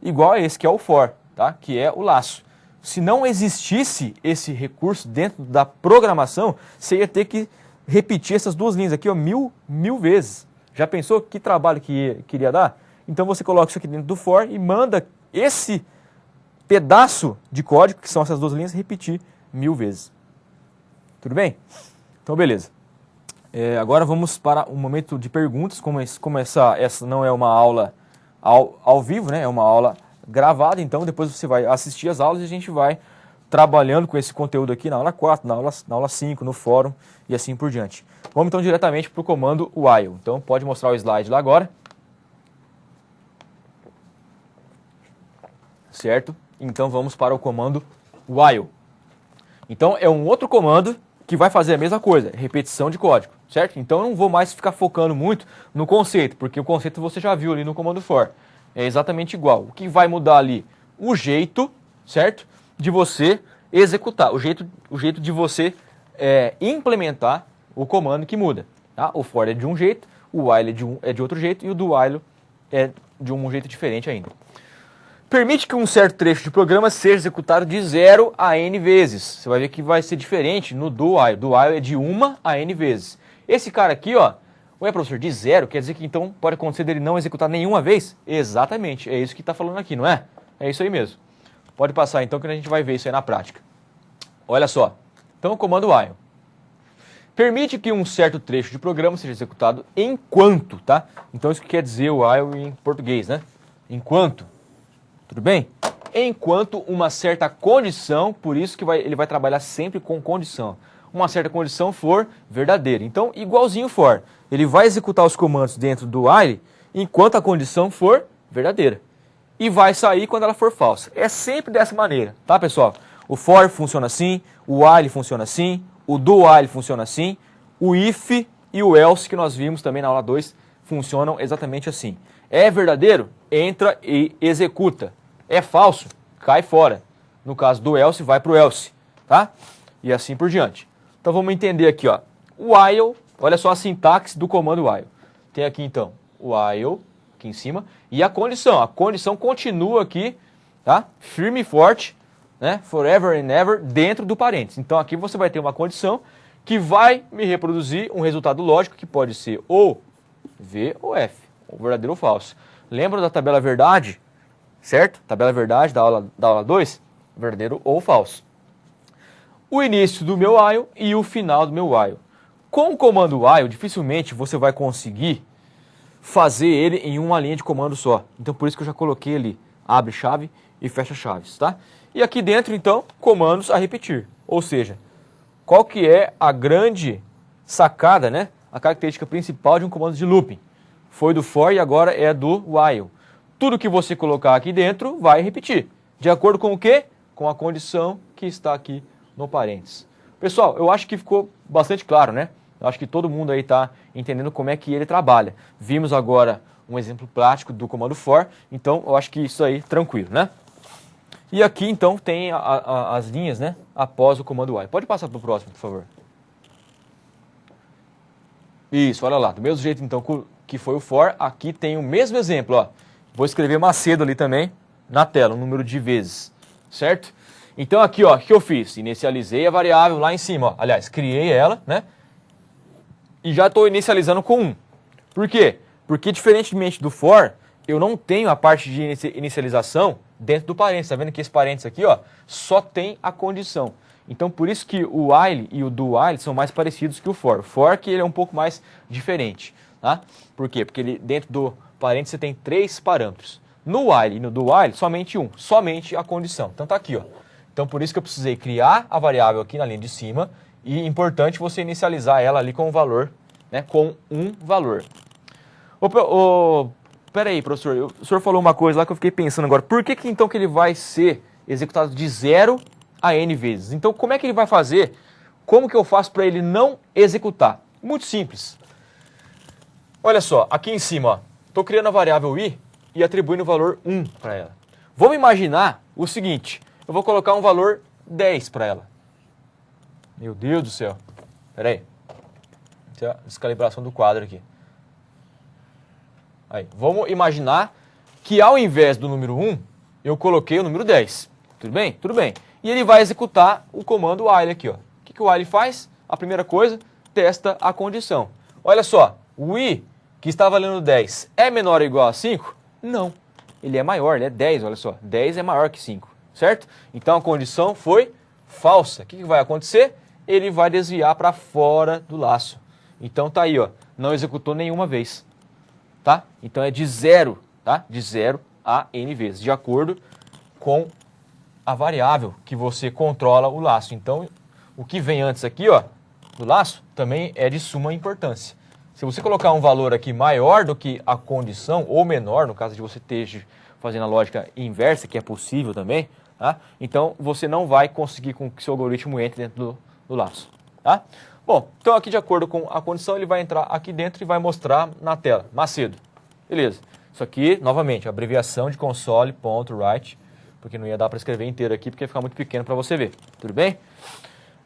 igual a esse, que é o for, tá? Que é o laço. Se não existisse esse recurso dentro da programação, você ia ter que repetir essas 2 linhas aqui, ó, mil vezes. Já pensou que trabalho que iria dar? Então você coloca isso aqui dentro do for e manda esse pedaço de código, que são essas 2 linhas, repetir 1000 vezes. Tudo bem? Então, beleza. Agora vamos para um momento de perguntas, como essa não é uma aula ao vivo, né? É uma aula gravada, então depois você vai assistir as aulas e a gente vai trabalhando com esse conteúdo aqui na aula 4, na aula 5, no fórum e assim por diante. Vamos então diretamente para o comando while. Então pode mostrar o slide lá agora. Certo? Então vamos para o comando while. Então é um outro comando que vai fazer a mesma coisa, repetição de código, certo? Então eu não vou mais ficar focando muito no conceito, porque o conceito você já viu ali no comando for. É exatamente igual. O que vai mudar ali? O jeito, certo? De você executar, o jeito de você implementar o comando que muda. Tá? O for é de um jeito, o while é de outro jeito e o do while é de um jeito diferente ainda. Permite que um certo trecho de programa seja executado de 0 a n vezes. Você vai ver que vai ser diferente no do while. Do while é de 1 a n vezes. Esse cara aqui, ó, ué, professor, de 0, quer dizer que então pode acontecer dele não executar nenhuma vez? Exatamente, é isso que está falando aqui, não é? É isso aí mesmo. Pode passar então que a gente vai ver isso aí na prática. Olha só, então o comando while. Permite que um certo trecho de programa seja executado enquanto, tá? Então isso que quer dizer o while em português, né? Enquanto. Tudo bem? Enquanto uma certa condição, por isso que ele vai trabalhar sempre com condição. Uma certa condição for verdadeira. Então, igualzinho for. Ele vai executar os comandos dentro do while enquanto a condição for verdadeira. E vai sair quando ela for falsa. É sempre dessa maneira, tá, pessoal? O for funciona assim, o while funciona assim, o do while funciona assim, o if e o else, que nós vimos também na aula 2, funcionam exatamente assim. É verdadeiro? Entra e executa. É falso? Cai fora. No caso do else, vai para o else, tá? E assim por diante. Então vamos entender aqui, ó. While, olha só a sintaxe do comando while. Tem aqui então o while, aqui em cima, e a condição. A condição continua aqui, tá? Firme e forte, né? Forever and ever, dentro do parênteses. Então aqui você vai ter uma condição que vai me reproduzir um resultado lógico que pode ser ou V ou F, ou verdadeiro ou falso. Lembra da tabela verdade? Certo? Tabela verdade da aula 2, verdadeiro ou falso. O início do meu while e o final do meu while. Com o comando while, dificilmente você vai conseguir fazer ele em uma linha de comando só. Então por isso que eu já coloquei ali, abre chave e fecha chaves, tá? E aqui dentro, então, comandos a repetir. Ou seja, qual que é a grande sacada, né? A característica principal de um comando de looping. Foi do for e agora é do while. Tudo que você colocar aqui dentro vai repetir. De acordo com o quê? Com a condição que está aqui no parênteses. Pessoal, eu acho que ficou bastante claro, né? Eu acho que todo mundo aí está entendendo como é que ele trabalha. Vimos agora um exemplo prático do comando for, então eu acho que isso aí tranquilo, né? E aqui então tem as linhas, né? Após o comando while. Pode passar para o próximo, por favor. Isso, olha lá. Do mesmo jeito então que foi o for, aqui tem o mesmo exemplo, ó. Vou escrever Macedo ali também, na tela, um número de vezes, certo? Então aqui, ó, o que eu fiz? Inicializei a variável lá em cima, ó. Aliás, criei ela, né? E já estou inicializando com 1. Por quê? Porque diferentemente do for, eu não tenho a parte de inicialização dentro do parênteses. Tá vendo que esse parênteses aqui, ó, só tem a condição. Então por isso que o while e o do while são mais parecidos que o for. O for que ele é um pouco mais diferente, tá? Por quê? Porque ele, dentro do parênteses você tem 3 parâmetros. No while e no do while, somente um, somente a condição. Então tá aqui, ó. Então por isso que eu precisei criar a variável aqui na linha de cima e importante você inicializar ela ali com um valor, né, com um valor. Peraí, professor, o senhor falou uma coisa lá que eu fiquei pensando agora. Por que então que ele vai ser executado de 0 a n vezes? Então como é que ele vai fazer? Como que eu faço para ele não executar? Muito simples. Olha só, aqui em cima, ó, estou criando a variável i e atribuindo o valor 1 para ela. Vamos imaginar o seguinte, eu vou colocar um valor 10 para ela. Meu Deus do céu. Espera aí. Tem a descalibração do quadro aqui. Aí, vamos imaginar que ao invés do número 1, eu coloquei o número 10. Tudo bem? Tudo bem. E ele vai executar o comando while aqui, ó. O que o while faz? A primeira coisa, testa a condição. Olha só, o i, que está valendo 10, é menor ou igual a 5? Não. Ele é maior, ele é 10, olha só. 10 é maior que 5, certo? Então a condição foi falsa. O que vai acontecer? Ele vai desviar para fora do laço. Então tá aí, ó. Não executou nenhuma vez. Tá? Então é de 0, tá? De 0 a n vezes, de acordo com a variável que você controla o laço. Então, o que vem antes aqui, ó, do laço, também é de suma importância. Se você colocar um valor aqui maior do que a condição, ou menor, no caso de você esteja fazendo a lógica inversa, que é possível também, tá? Então você não vai conseguir com que seu algoritmo entre dentro do laço. Tá? Bom, então aqui de acordo com a condição, ele vai entrar aqui dentro e vai mostrar na tela, Macedo. Beleza. Isso aqui, novamente, abreviação de console.write, porque não ia dar para escrever inteiro aqui, porque ia ficar muito pequeno para você ver. Tudo bem?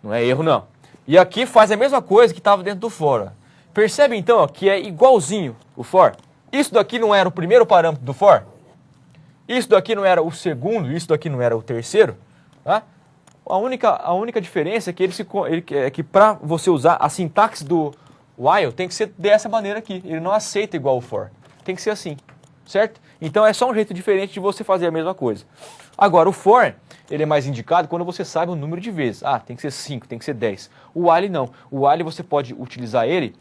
Não é erro, não. E aqui faz a mesma coisa que estava dentro do for. Ó. Percebe, então, ó, que é igualzinho o for? Isso daqui não era o primeiro parâmetro do for? Isso daqui não era o segundo, isso daqui não era o terceiro? Tá? A única diferença é que, que para você usar a sintaxe do while tem que ser dessa maneira aqui. Ele não aceita igual o for. Tem que ser assim, certo? Então é só um jeito diferente de você fazer a mesma coisa. Agora o for, ele é mais indicado quando você sabe o número de vezes. Ah, tem que ser 5, tem que ser 10. O while não. O while você pode utilizar ele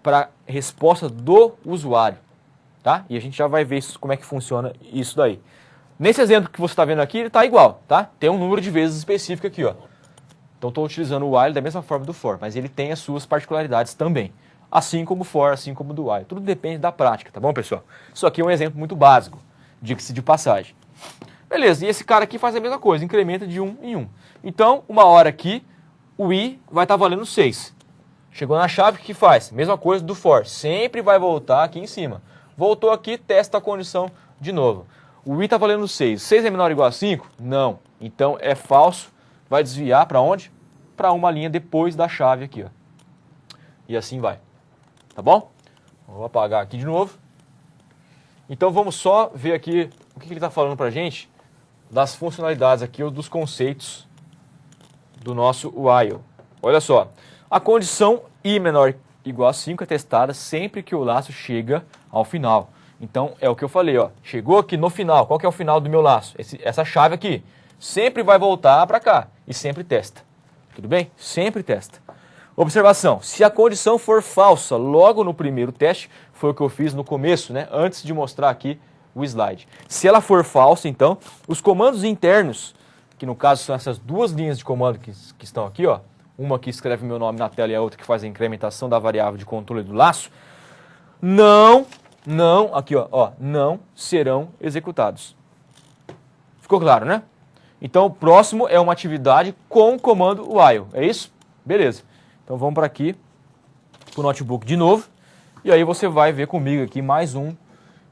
para resposta do usuário, tá? E a gente já vai ver como é que funciona isso daí. Nesse exemplo que você está vendo aqui, ele está igual, tá? Tem um número de vezes específico aqui, ó. Então estou utilizando o while da mesma forma do for, mas ele tem as suas particularidades também. Assim como o for, assim como o do while. Tudo depende da prática, tá bom, pessoal? Isso aqui é um exemplo muito básico, diga-se de passagem. Beleza, e esse cara aqui faz a mesma coisa, incrementa de 1 em 1. Então, uma hora aqui, o i vai estar valendo 6. Chegou na chave, o que faz? Mesma coisa do for, sempre vai voltar aqui em cima. Voltou aqui, testa a condição de novo. O i está valendo 6. 6 é menor ou igual a 5? Não. Então é falso. Vai desviar para onde? Para uma linha depois da chave aqui, ó. E assim vai. Tá bom? Vou apagar aqui de novo. Então vamos só ver aqui o que ele está falando para a gente das funcionalidades aqui, ou dos conceitos do nosso while. Olha só. A condição i menor ou igual a 5 é testada sempre que o laço chega ao final. Então, é o que eu falei, ó. Chegou aqui no final. Qual que é o final do meu laço? Essa chave aqui. Sempre vai voltar para cá e sempre testa. Tudo bem? Sempre testa. Observação. Se a condição for falsa logo no primeiro teste, foi o que eu fiz no começo, né? Antes de mostrar aqui o slide. Se ela for falsa, então, os comandos internos, que no caso são essas duas linhas de comando que estão aqui, ó. Uma que escreve meu nome na tela e a outra que faz a incrementação da variável de controle do laço, não serão executados. Ficou claro, né? Então, o próximo é uma atividade com o comando while. É isso? Beleza. Então, vamos para aqui, para o notebook de novo. E aí você vai ver comigo aqui mais um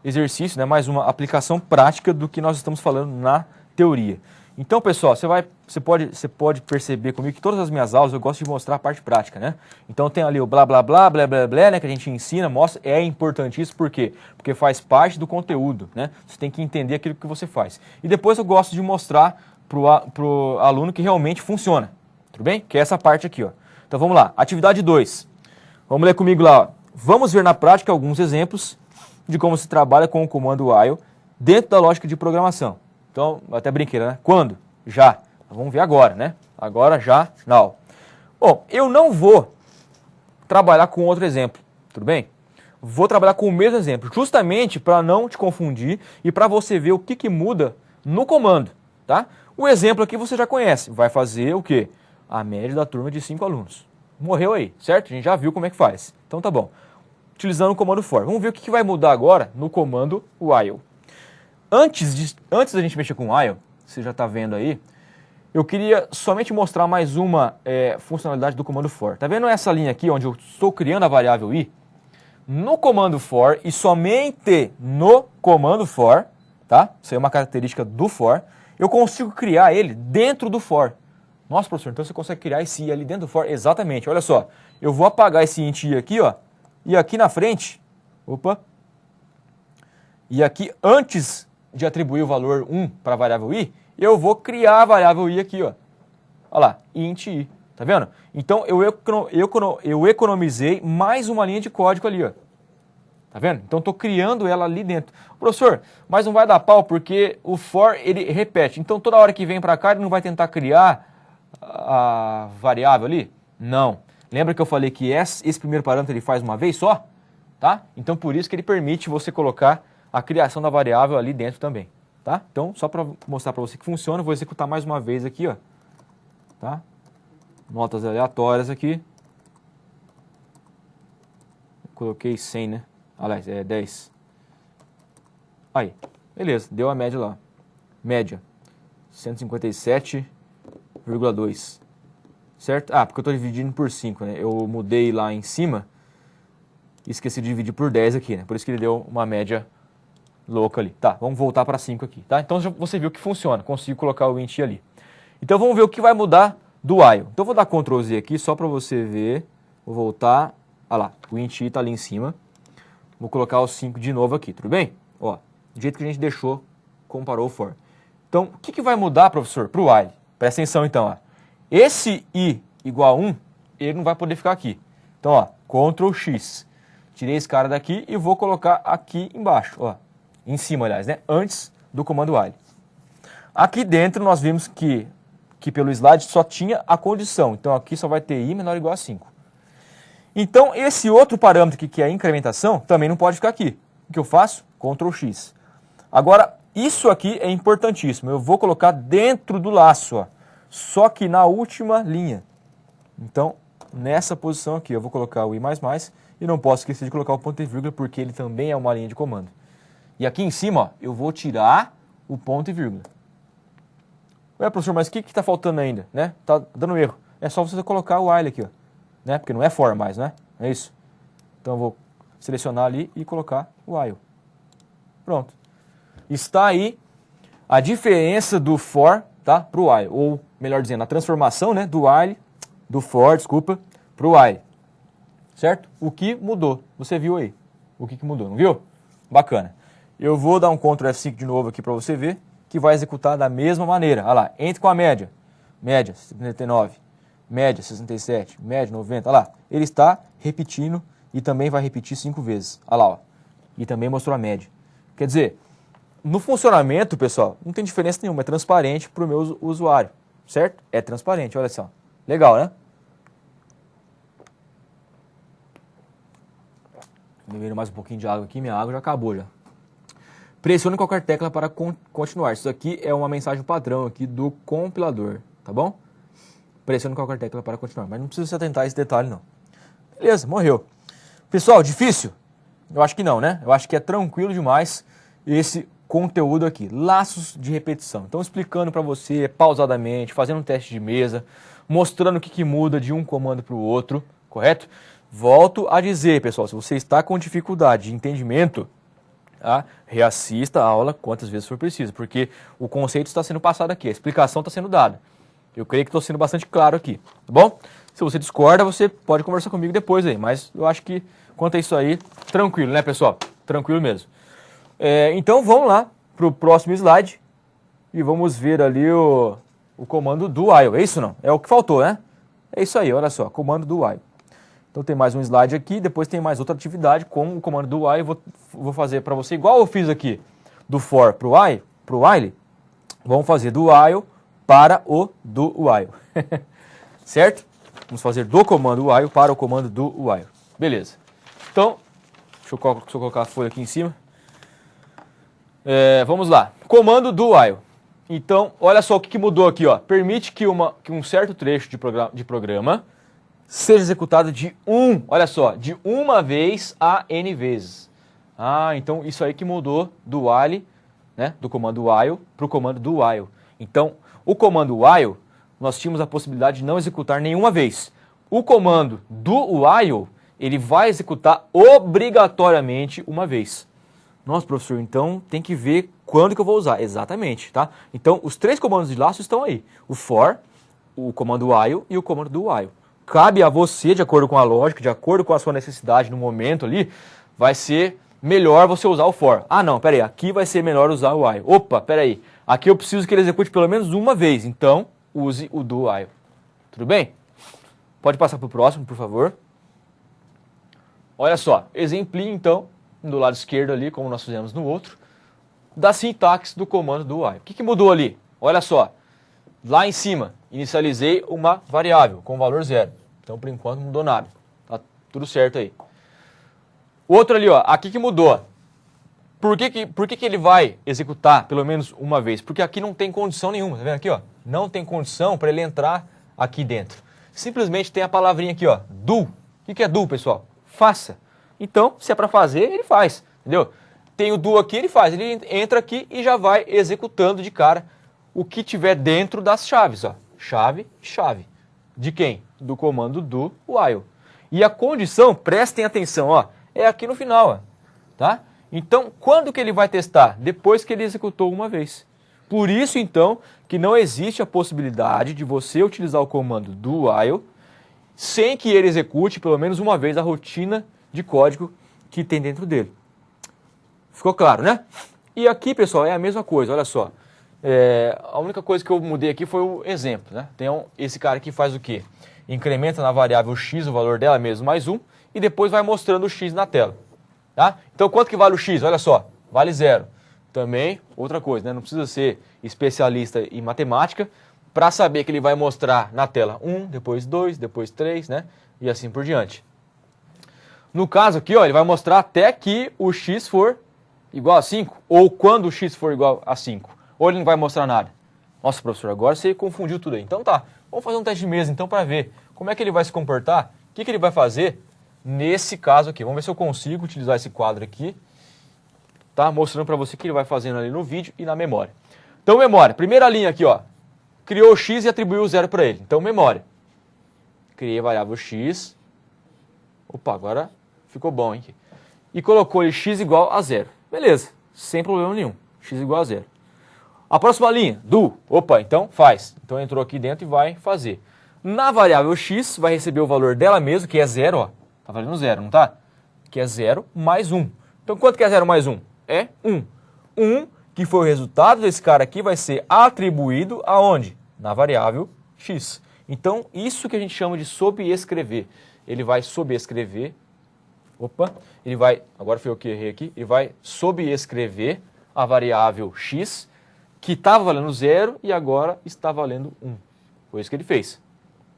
exercício, né? Mais uma aplicação prática do que nós estamos falando na teoria. Então, pessoal, você vai você pode perceber comigo que todas as minhas aulas eu gosto de mostrar a parte prática, né? Então tem ali o blá blá blá, blá blá blá, né, que a gente ensina, mostra, é importantíssimo, por quê? Porque faz parte do conteúdo, né? Você tem que entender aquilo que você faz. E depois eu gosto de mostrar pro aluno que realmente funciona, tudo bem? Que é essa parte aqui, ó. Então vamos lá, atividade 2. Vamos ler comigo lá, ó. Vamos ver na prática alguns exemplos de como se trabalha com o comando while dentro da lógica de programação. Então, até brinqueira, né? Quando? Já. Vamos ver agora, né? Agora, já, now. Bom, eu não vou trabalhar com outro exemplo, tudo bem? Vou trabalhar com o mesmo exemplo, justamente para não te confundir e para você ver o que muda no comando, tá? O exemplo aqui você já conhece, vai fazer o quê? A média da turma de 5 alunos. Morreu aí, certo? A gente já viu como é que faz. Então tá bom. Utilizando o comando for. Vamos ver o que vai mudar agora no comando while. Antes da gente mexer com while, você já está vendo aí, eu queria somente mostrar mais uma funcionalidade do comando for. Tá vendo essa linha aqui, onde eu estou criando a variável i? No comando for, e somente no comando for, tá? Isso aí é uma característica do for, eu consigo criar ele dentro do for. Nossa, professor, então você consegue criar esse i ali dentro do for? Exatamente, olha só. Eu vou apagar esse int i aqui, ó, e aqui na frente, opa, e aqui antes de atribuir o valor 1 para a variável i, eu vou criar a variável i aqui, ó. Olha lá, int i, tá vendo? Então eu economizei mais uma linha de código ali, ó. Tá vendo? Então estou criando ela ali dentro. Professor, mas não vai dar pau porque o for ele repete. Então toda hora que vem para cá ele não vai tentar criar a variável ali? Não. Lembra que eu falei que esse primeiro parâmetro ele faz uma vez só? Tá? Então por isso que ele permite você colocar a criação da variável ali dentro também. Tá? Então só para mostrar para você que funciona, eu vou executar mais uma vez aqui, ó. Tá? Notas aleatórias aqui. Coloquei 100, né? Aliás, é 10. Aí, beleza, deu a média lá. Média, 157,2. Certo? Ah, porque eu estou dividindo por 5, né? Eu mudei lá em cima e esqueci de dividir por 10 aqui, né? Por isso que ele deu uma média louca ali. Tá, vamos voltar para 5 aqui, tá? Então você viu que funciona, consigo colocar o int ali. Então vamos ver o que vai mudar do while. Então eu vou dar Ctrl Z aqui só para você ver. Vou voltar. Olha lá, o int i está ali em cima. Vou colocar o 5 de novo aqui, tudo bem? Ó, do jeito que a gente deixou, comparou o for. Então, o que vai mudar, professor, para o while? Presta atenção então, ó. Esse i igual a 1, ele não vai poder ficar aqui. Então, ó, Ctrl X. Tirei esse cara daqui e vou colocar aqui embaixo, ó. Em cima, aliás, né? Antes do comando while. Aqui dentro nós vimos que pelo slide só tinha a condição. Então, aqui só vai ter i menor ou igual a 5. Então, esse outro parâmetro aqui, que é a incrementação, também não pode ficar aqui. O que eu faço? Ctrl X. Agora, isso aqui é importantíssimo. Eu vou colocar dentro do laço, ó. Só que na última linha. Então, nessa posição aqui, eu vou colocar o i++, e não posso esquecer de colocar o ponto e vírgula, porque ele também é uma linha de comando. E aqui em cima, ó, eu vou tirar o ponto e vírgula. Ué, professor, mas o que está faltando ainda? Né? Tá dando erro. É só você colocar o while aqui, ó. Né? Porque não é for mais, né? É isso. Então eu vou selecionar ali e colocar o while. Pronto. Está aí a diferença do for, tá, para o while. Ou, melhor dizendo, a transformação, né, do for, para o while. Certo? O que mudou? Você viu aí. O que mudou, não viu? Bacana. Eu vou dar um Ctrl F5 de novo aqui para você ver que vai executar da mesma maneira. Olha lá, entre com a média. Média, 79. Média, 67. Média, 90. Olha lá, ele está repetindo e também vai repetir 5 vezes. Olha lá, ó. E também mostrou a média. Quer dizer, no funcionamento, pessoal, não tem diferença nenhuma. É transparente para o meu usuário. Certo? É transparente, olha só. Legal, né? Bebendo mais um pouquinho de água aqui, minha água já acabou já. Pressione qualquer tecla para continuar. Isso aqui é uma mensagem padrão aqui do compilador, tá bom? Pressione qualquer tecla para continuar, mas não precisa se atentar a esse detalhe não. Beleza, morreu. Pessoal, difícil? Eu acho que não, né? Eu acho que é tranquilo demais esse conteúdo aqui. Laços de repetição. Então explicando para você pausadamente, fazendo um teste de mesa, mostrando o que muda de um comando para o outro, correto? Volto a dizer, pessoal, se você está com dificuldade de entendimento, tá? Reassista a aula quantas vezes for preciso, porque o conceito está sendo passado aqui, a explicação está sendo dada. Eu creio que estou sendo bastante claro aqui, tá bom? Se você discorda, você pode conversar comigo depois aí, mas eu acho que quanto a isso aí, tranquilo, né, pessoal? Tranquilo mesmo. Então vamos lá para o próximo slide e vamos ver ali o comando do while. É isso não? É o que faltou, né? É isso aí, olha só, comando do while. Então tem mais um slide aqui, depois tem mais outra atividade com o comando do while. Vou fazer para você igual eu fiz aqui do for para o while. Vamos fazer do while para o do while. Certo? Vamos fazer do comando while para o comando do while. Beleza. Então, deixa eu colocar a folha aqui em cima. Vamos lá. Comando do while. Então, olha só o que mudou aqui, ó. Permite que um certo trecho de programa seja executado olha só, de uma vez a n vezes. Então isso aí que mudou do while, né, do comando while para o comando do while. Então, o comando while, nós tínhamos a possibilidade de não executar nenhuma vez. O comando do while, ele vai executar obrigatoriamente uma vez. Nossa, professor, então tem que ver quando que eu vou usar. Exatamente, tá? Então, os 3 comandos de laço estão aí. O for, o comando while e o comando do while. Cabe a você, de acordo com a lógica, de acordo com a sua necessidade no momento ali, vai ser melhor você usar o for. Não, peraí, aqui vai ser melhor usar o while. Opa, peraí, aqui eu preciso que ele execute pelo menos uma vez, então use o do while. Tudo bem? Pode passar para o próximo, por favor. Olha só, exemplinho então, do lado esquerdo ali, como nós fizemos no outro, da sintaxe do comando do while. O que mudou ali? Olha só, lá em cima, inicializei uma variável com valor 0. Então, por enquanto, não mudou nada. Tá tudo certo aí. O outro ali, ó, aqui que mudou. Por que ele vai executar pelo menos uma vez? Porque aqui não tem condição nenhuma, tá vendo aqui, ó? Não tem condição para ele entrar aqui dentro. Simplesmente tem a palavrinha aqui, ó, do. O que é do, pessoal? Faça. Então, se é para fazer, ele faz, entendeu? Tem o do aqui, ele faz. Ele entra aqui e já vai executando de cara o que tiver dentro das chaves, ó. Chave, chave. De quem? Do comando do while. E a condição, prestem atenção, ó, é aqui no final, ó, tá? Então, quando que ele vai testar? Depois que ele executou uma vez. Por isso, então, que não existe a possibilidade de você utilizar o comando do while sem que ele execute pelo menos uma vez a rotina de código que tem dentro dele. Ficou claro, né? E aqui, pessoal, é a mesma coisa, olha só. A única coisa que eu mudei aqui foi o exemplo, né? Tem esse cara aqui faz o quê? Incrementa na variável x o valor dela mesmo mais 1 e depois vai mostrando o x na tela. Tá? Então, quanto que vale o x? Olha só, vale 0. Também, outra coisa, né? Não precisa ser especialista em matemática para saber que ele vai mostrar na tela 1, depois 2, depois 3, né? E assim por diante. No caso aqui, ó, ele vai mostrar até que o x for igual a 5, ou quando o x for igual a 5. Ou ele não vai mostrar nada. Nossa, professor, agora você confundiu tudo aí. Então tá, vamos fazer um teste de mesa então para ver como é que ele vai se comportar, o que ele vai fazer nesse caso aqui. Vamos ver se eu consigo utilizar esse quadro aqui, tá? Mostrando para você o que ele vai fazendo ali no vídeo e na memória. Então, memória, primeira linha aqui, ó. Criou o x e atribuiu o 0 para ele. Então, memória. Criei a variável x. Opa, agora ficou bom, hein? E colocou ele x igual a 0. Beleza, sem problema nenhum. X igual a 0. A próxima linha, do. Opa, então faz. Então entrou aqui dentro e vai fazer. Na variável x, vai receber o valor dela mesmo, que é 0, ó. Tá valendo 0, não tá? Que é 0 mais 1. Então quanto que é 0 mais 1? É 1. 1, que foi o resultado desse cara aqui, vai ser atribuído aonde? Na variável x. Então isso que a gente chama de sobrescrever. Ele vai sobrescrever. Opa, ele vai, agora foi eu que errei aqui, ele vai sobrescrever a variável x, que estava valendo 0 e agora está valendo 1. Foi isso que ele fez.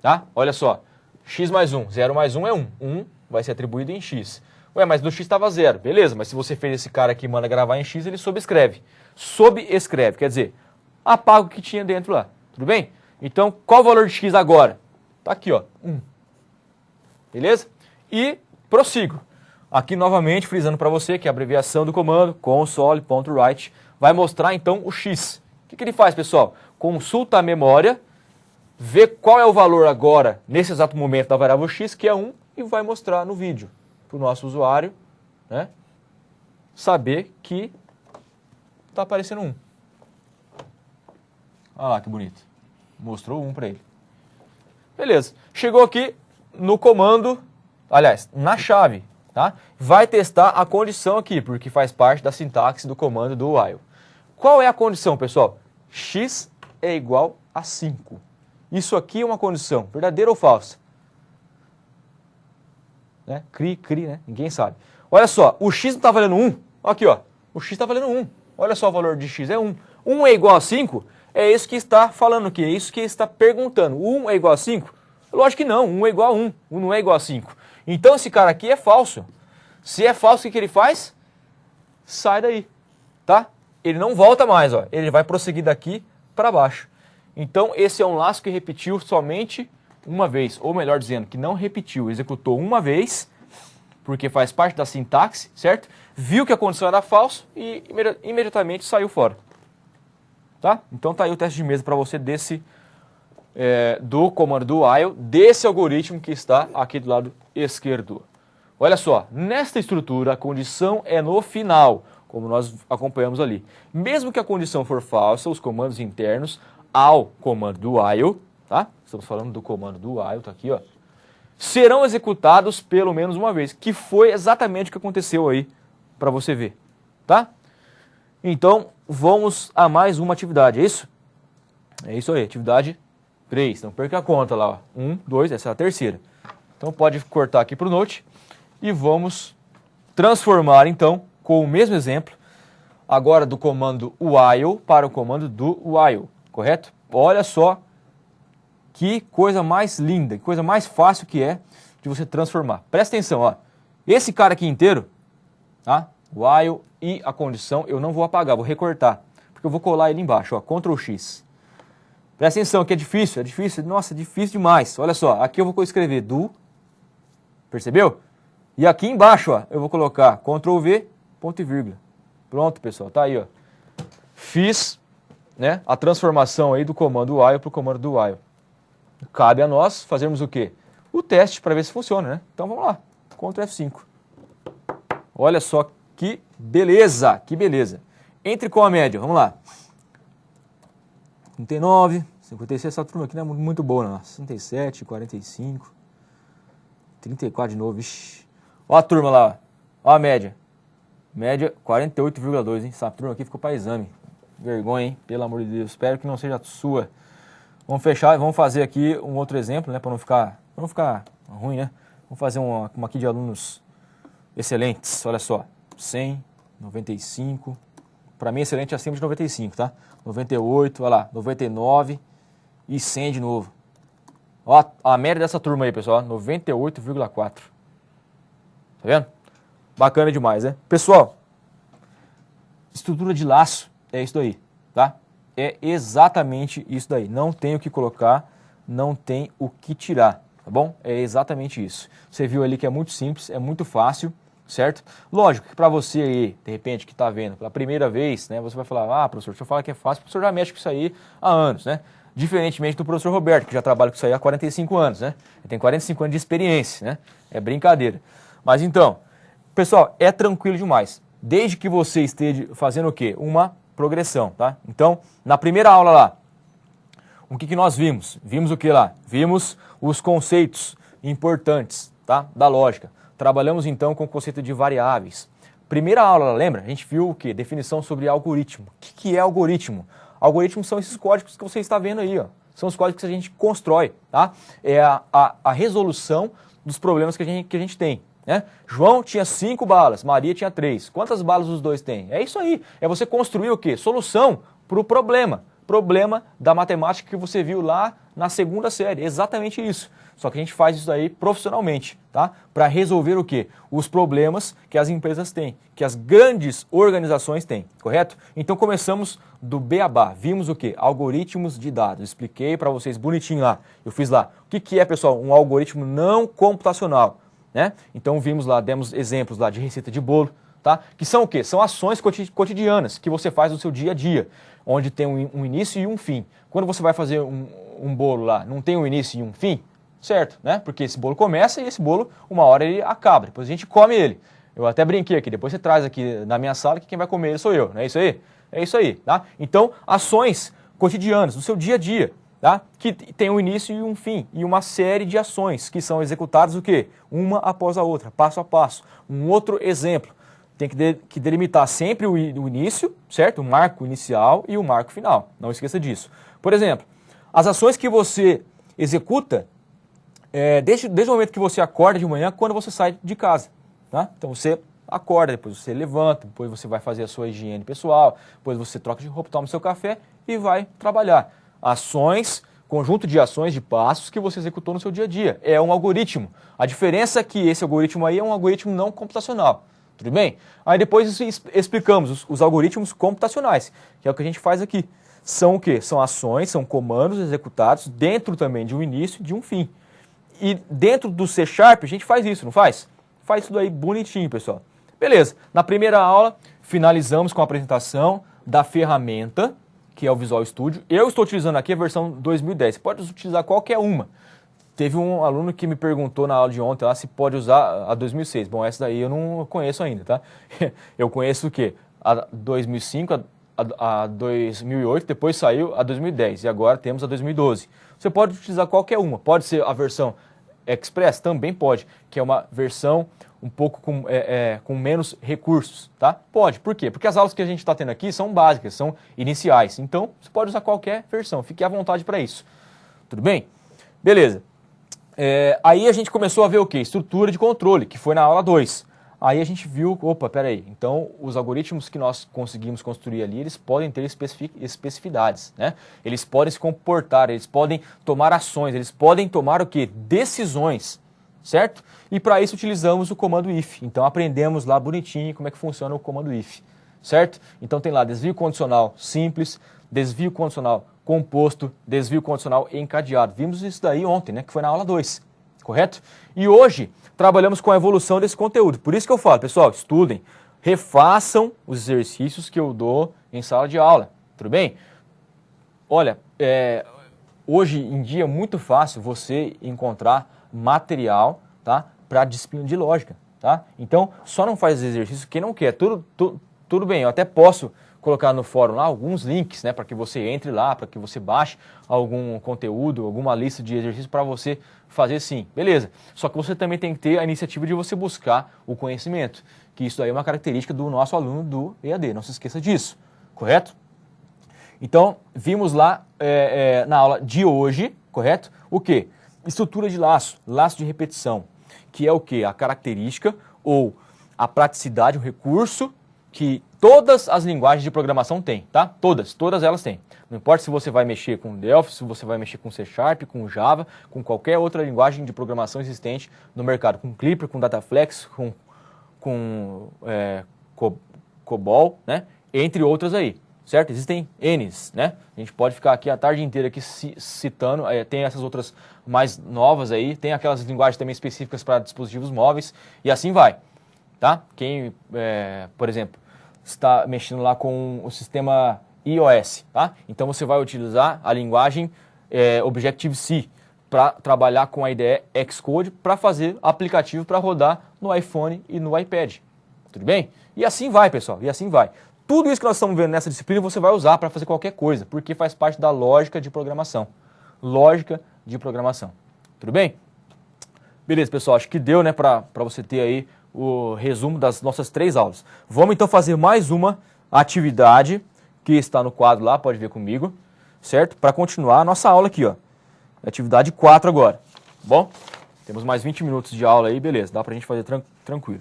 Tá? Olha só, x mais 1, 0 mais 1 é 1. 1 vai ser atribuído em x. Ué, mas no x estava 0. Beleza, mas se você fez esse cara aqui e manda gravar em x, ele sobrescreve. Sobrescreve, quer dizer, apaga o que tinha dentro lá. Tudo bem? Então, qual o valor de x agora? Tá aqui, ó, 1. Beleza? E prossigo. Aqui novamente frisando para você que a abreviação do comando console.write vai mostrar então o x. O que ele faz, pessoal? Consulta a memória, vê qual é o valor agora, nesse exato momento da variável x, que é 1, e vai mostrar no vídeo para o nosso usuário, né, saber que está aparecendo 1. Olha lá que bonito. Mostrou 1 para ele. Beleza. Chegou aqui no comando, aliás, na chave, tá? Vai testar a condição aqui, porque faz parte da sintaxe do comando do while. Qual é a condição, pessoal? X é igual a 5. Isso aqui é uma condição, verdadeira ou falsa? Né? Cri, né? Ninguém sabe. Olha só, o x não está valendo 1. Aqui, ó. O x está valendo 1. Olha só o valor de x, é 1. 1 é igual a 5? É isso que está falando aqui, é isso que está perguntando. 1 é igual a 5? Lógico que não, 1 é igual a 1. 1 não é igual a 5. Então esse cara aqui é falso. Se é falso, o que ele faz? Sai daí, tá? Ele não volta mais, ó. Ele vai prosseguir daqui para baixo. Então esse é um laço que repetiu somente uma vez, ou melhor dizendo, que não repetiu, executou uma vez, porque faz parte da sintaxe, certo? Viu que a condição era falsa e imediatamente saiu fora. Tá? Então tá aí o teste de mesa para você do comando do while, desse algoritmo que está aqui do lado esquerdo. Olha só, nesta estrutura a condição é no final, como nós acompanhamos ali. Mesmo que a condição for falsa, os comandos internos ao comando do while, tá? Estamos falando do comando do while, tá aqui, ó. Serão executados pelo menos uma vez, que foi exatamente o que aconteceu aí, para você ver, tá? Então, vamos a mais uma atividade, é isso? É isso aí, atividade 3. Então, perca a conta lá, ó. 1, 2, essa é a terceira. Então, pode cortar aqui para o Note e vamos transformar, então, com o mesmo exemplo, agora do comando while para o comando do while, correto? Olha só que coisa mais linda, que coisa mais fácil que é de você transformar. Presta atenção, ó. Esse cara aqui inteiro, tá? While e a condição eu não vou apagar, vou recortar, porque eu vou colar ele embaixo, ó, Ctrl X. Presta atenção que é difícil, nossa, é difícil demais. Olha só, aqui eu vou escrever do, percebeu? E aqui embaixo, ó, eu vou colocar Ctrl V, ponto e vírgula. Pronto, pessoal, tá aí, ó. Fiz, né, a transformação aí do comando while para o comando do while. Cabe a nós fazermos o quê? O teste para ver se funciona, né? Então vamos lá, Ctrl F5. Olha só que beleza, que beleza. Entre com a média, vamos lá. 39, 56, essa turma aqui não é muito boa, não. 67, 45, 34 de novo, vixi. Ó a turma lá, ó a média. Média 48,2, hein? Essa turma aqui ficou para exame. Vergonha, hein? Pelo amor de Deus. Espero que não seja sua. Vamos fechar e vamos fazer aqui um outro exemplo, né? Para não ficar ruim, né? Vamos fazer uma aqui de alunos excelentes. Olha só. 100, 95. Para mim, excelente acima de 95, tá? 98, olha lá. 99 e 100 de novo. Ó, a média dessa turma aí, pessoal. 98,4. Tá vendo? Bacana demais, né? Pessoal, estrutura de laço é isso daí, tá? É exatamente isso daí. Não tem o que colocar, não tem o que tirar, tá bom? É exatamente isso. Você viu ali que é muito simples, é muito fácil, certo? Lógico que para você aí, de repente, que está vendo pela primeira vez, né? Você vai falar, ah, professor, deixa eu falar que é fácil, o professor já mexe com isso aí há anos, né? Diferentemente do professor Roberto, que já trabalha com isso aí há 45 anos, né? Ele tem 45 anos de experiência, né? É brincadeira. Mas então, pessoal, é tranquilo demais. Desde que você esteja fazendo o quê? Uma progressão, tá? Então, na primeira aula lá, o que nós vimos? Vimos o que lá? Vimos os conceitos importantes, tá? Da lógica. Trabalhamos então com o conceito de variáveis. Primeira aula, lembra? A gente viu o quê? Definição sobre algoritmo. O que é algoritmo? Algoritmos são esses códigos que você está vendo aí, ó. São os códigos que a gente constrói, tá? É a resolução dos problemas que a gente tem. Né? João tinha 5 balas, Maria tinha 3. Quantas balas os dois têm? É isso aí. É você construir o quê? Solução para o problema. Problema da matemática que você viu lá na segunda série. Exatamente isso. Só que a gente faz isso aí profissionalmente, tá? Para resolver o quê? Os problemas que as empresas têm, que as grandes organizações têm, correto? Então começamos do beabá. Vimos o quê? Algoritmos de dados. Expliquei para vocês bonitinho lá. Eu fiz lá. O que é, pessoal? Um algoritmo não computacional. Né? Então vimos lá, demos exemplos lá de receita de bolo, tá? Que são o quê? São ações cotidianas que você faz no seu dia a dia, onde tem um início e um fim. Quando você vai fazer um bolo lá, não tem um início e um fim? Certo, né? Porque esse bolo começa e esse bolo, uma hora ele acaba, depois a gente come ele. Eu até brinquei aqui, depois você traz aqui na minha sala que quem vai comer ele sou eu, não é isso aí? É isso aí, tá? Então, ações cotidianas, no seu dia a dia. tá? Que tem um início e um fim, e uma série de ações que são executadas o quê? Uma após a outra, passo a passo. Um outro exemplo, tem que delimitar sempre o início, certo? O marco inicial e o marco final, não esqueça disso. Por exemplo, as ações que você executa desde o momento que você acorda de manhã, quando você sai de casa, tá? Então você acorda, depois você levanta, depois você vai fazer a sua higiene pessoal, depois você troca de roupa, toma seu café e vai trabalhar. Ações, conjunto de ações, de passos que você executou no seu dia a dia. É um algoritmo. A diferença é que esse algoritmo aí é um algoritmo não computacional. Tudo bem? Aí depois explicamos os algoritmos computacionais, que é o que a gente faz aqui. São o quê? São ações, são comandos executados dentro também de um início e de um fim. E dentro do C# a gente faz isso, não faz? Faz isso daí bonitinho, pessoal. Beleza. Na primeira aula, finalizamos com a apresentação da ferramenta, que é o Visual Studio. Eu estou utilizando aqui a versão 2010. Você pode utilizar qualquer uma. Teve um aluno que me perguntou na aula de ontem lá se pode usar a 2006. Bom, essa daí eu não conheço ainda, tá? Eu conheço o quê? A 2005, a 2008, depois saiu a 2010 e agora temos a 2012. Você pode utilizar qualquer uma. Pode ser a versão Express? Também pode, que é uma versão um pouco com menos recursos, tá? Pode. Por quê? Porque as aulas que a gente está tendo aqui são básicas, são iniciais. Então, você pode usar qualquer versão. Fique à vontade para isso. Tudo bem? Beleza. Aí a gente começou a ver o quê? Estrutura de controle, que foi na aula 2. Aí a gente viu, opa, peraí, então os algoritmos que nós conseguimos construir ali, eles podem ter especificidades, né? Eles podem se comportar, eles podem tomar ações, eles podem tomar o quê? Decisões, certo? E para isso utilizamos o comando if. Então aprendemos lá bonitinho como é que funciona o comando if, certo? Então tem lá desvio condicional simples, desvio condicional composto, desvio condicional encadeado. Vimos isso daí ontem, né? Que foi na aula 2, correto? E hoje trabalhamos com a evolução desse conteúdo. Por isso que eu falo, pessoal, estudem, refaçam os exercícios que eu dou em sala de aula, tudo bem? Olha, hoje em dia é muito fácil você encontrar material, tá, para disciplina de lógica, tá? Então, só não faz exercício quem não quer. Tudo bem, eu até posso colocar no fórum lá alguns links, né, para que você entre lá, para que você baixe algum conteúdo, alguma lista de exercícios para você fazer sim, beleza. Só que você também tem que ter a iniciativa de você buscar o conhecimento, que isso aí é uma característica do nosso aluno do EAD, não se esqueça disso, correto? Então, vimos lá na aula de hoje, correto? O quê? Estrutura de laço, laço de repetição, que é o quê? A característica ou a praticidade, o recurso que todas as linguagens de programação têm, tá? Todas elas têm. Não importa se você vai mexer com Delphi, se você vai mexer com C#, com Java, com qualquer outra linguagem de programação existente no mercado, com Clipper, com Dataflex, com COBOL, né? Entre outras aí, certo? Existem Ns, né? A gente pode ficar aqui a tarde inteira aqui citando, tem essas outras mais novas aí, tem aquelas linguagens também específicas para dispositivos móveis e assim vai, tá? Quem, por exemplo, está mexendo lá com o sistema iOS, tá? Então você vai utilizar a linguagem Objective-C para trabalhar com a IDE Xcode para fazer aplicativo para rodar no iPhone e no iPad. Tudo bem? E assim vai, pessoal, e assim vai. Tudo isso que nós estamos vendo nessa disciplina você vai usar para fazer qualquer coisa, porque faz parte da lógica de programação. Lógica de programação. Tudo bem? Beleza, pessoal, acho que deu, né, para você ter aí o resumo das nossas 3 aulas. Vamos então fazer mais uma atividade que está no quadro lá, pode ver comigo, certo? Para continuar a nossa aula aqui, ó. Atividade 4 agora. Bom, temos mais 20 minutos de aula aí, beleza, dá pra gente fazer tranquilo.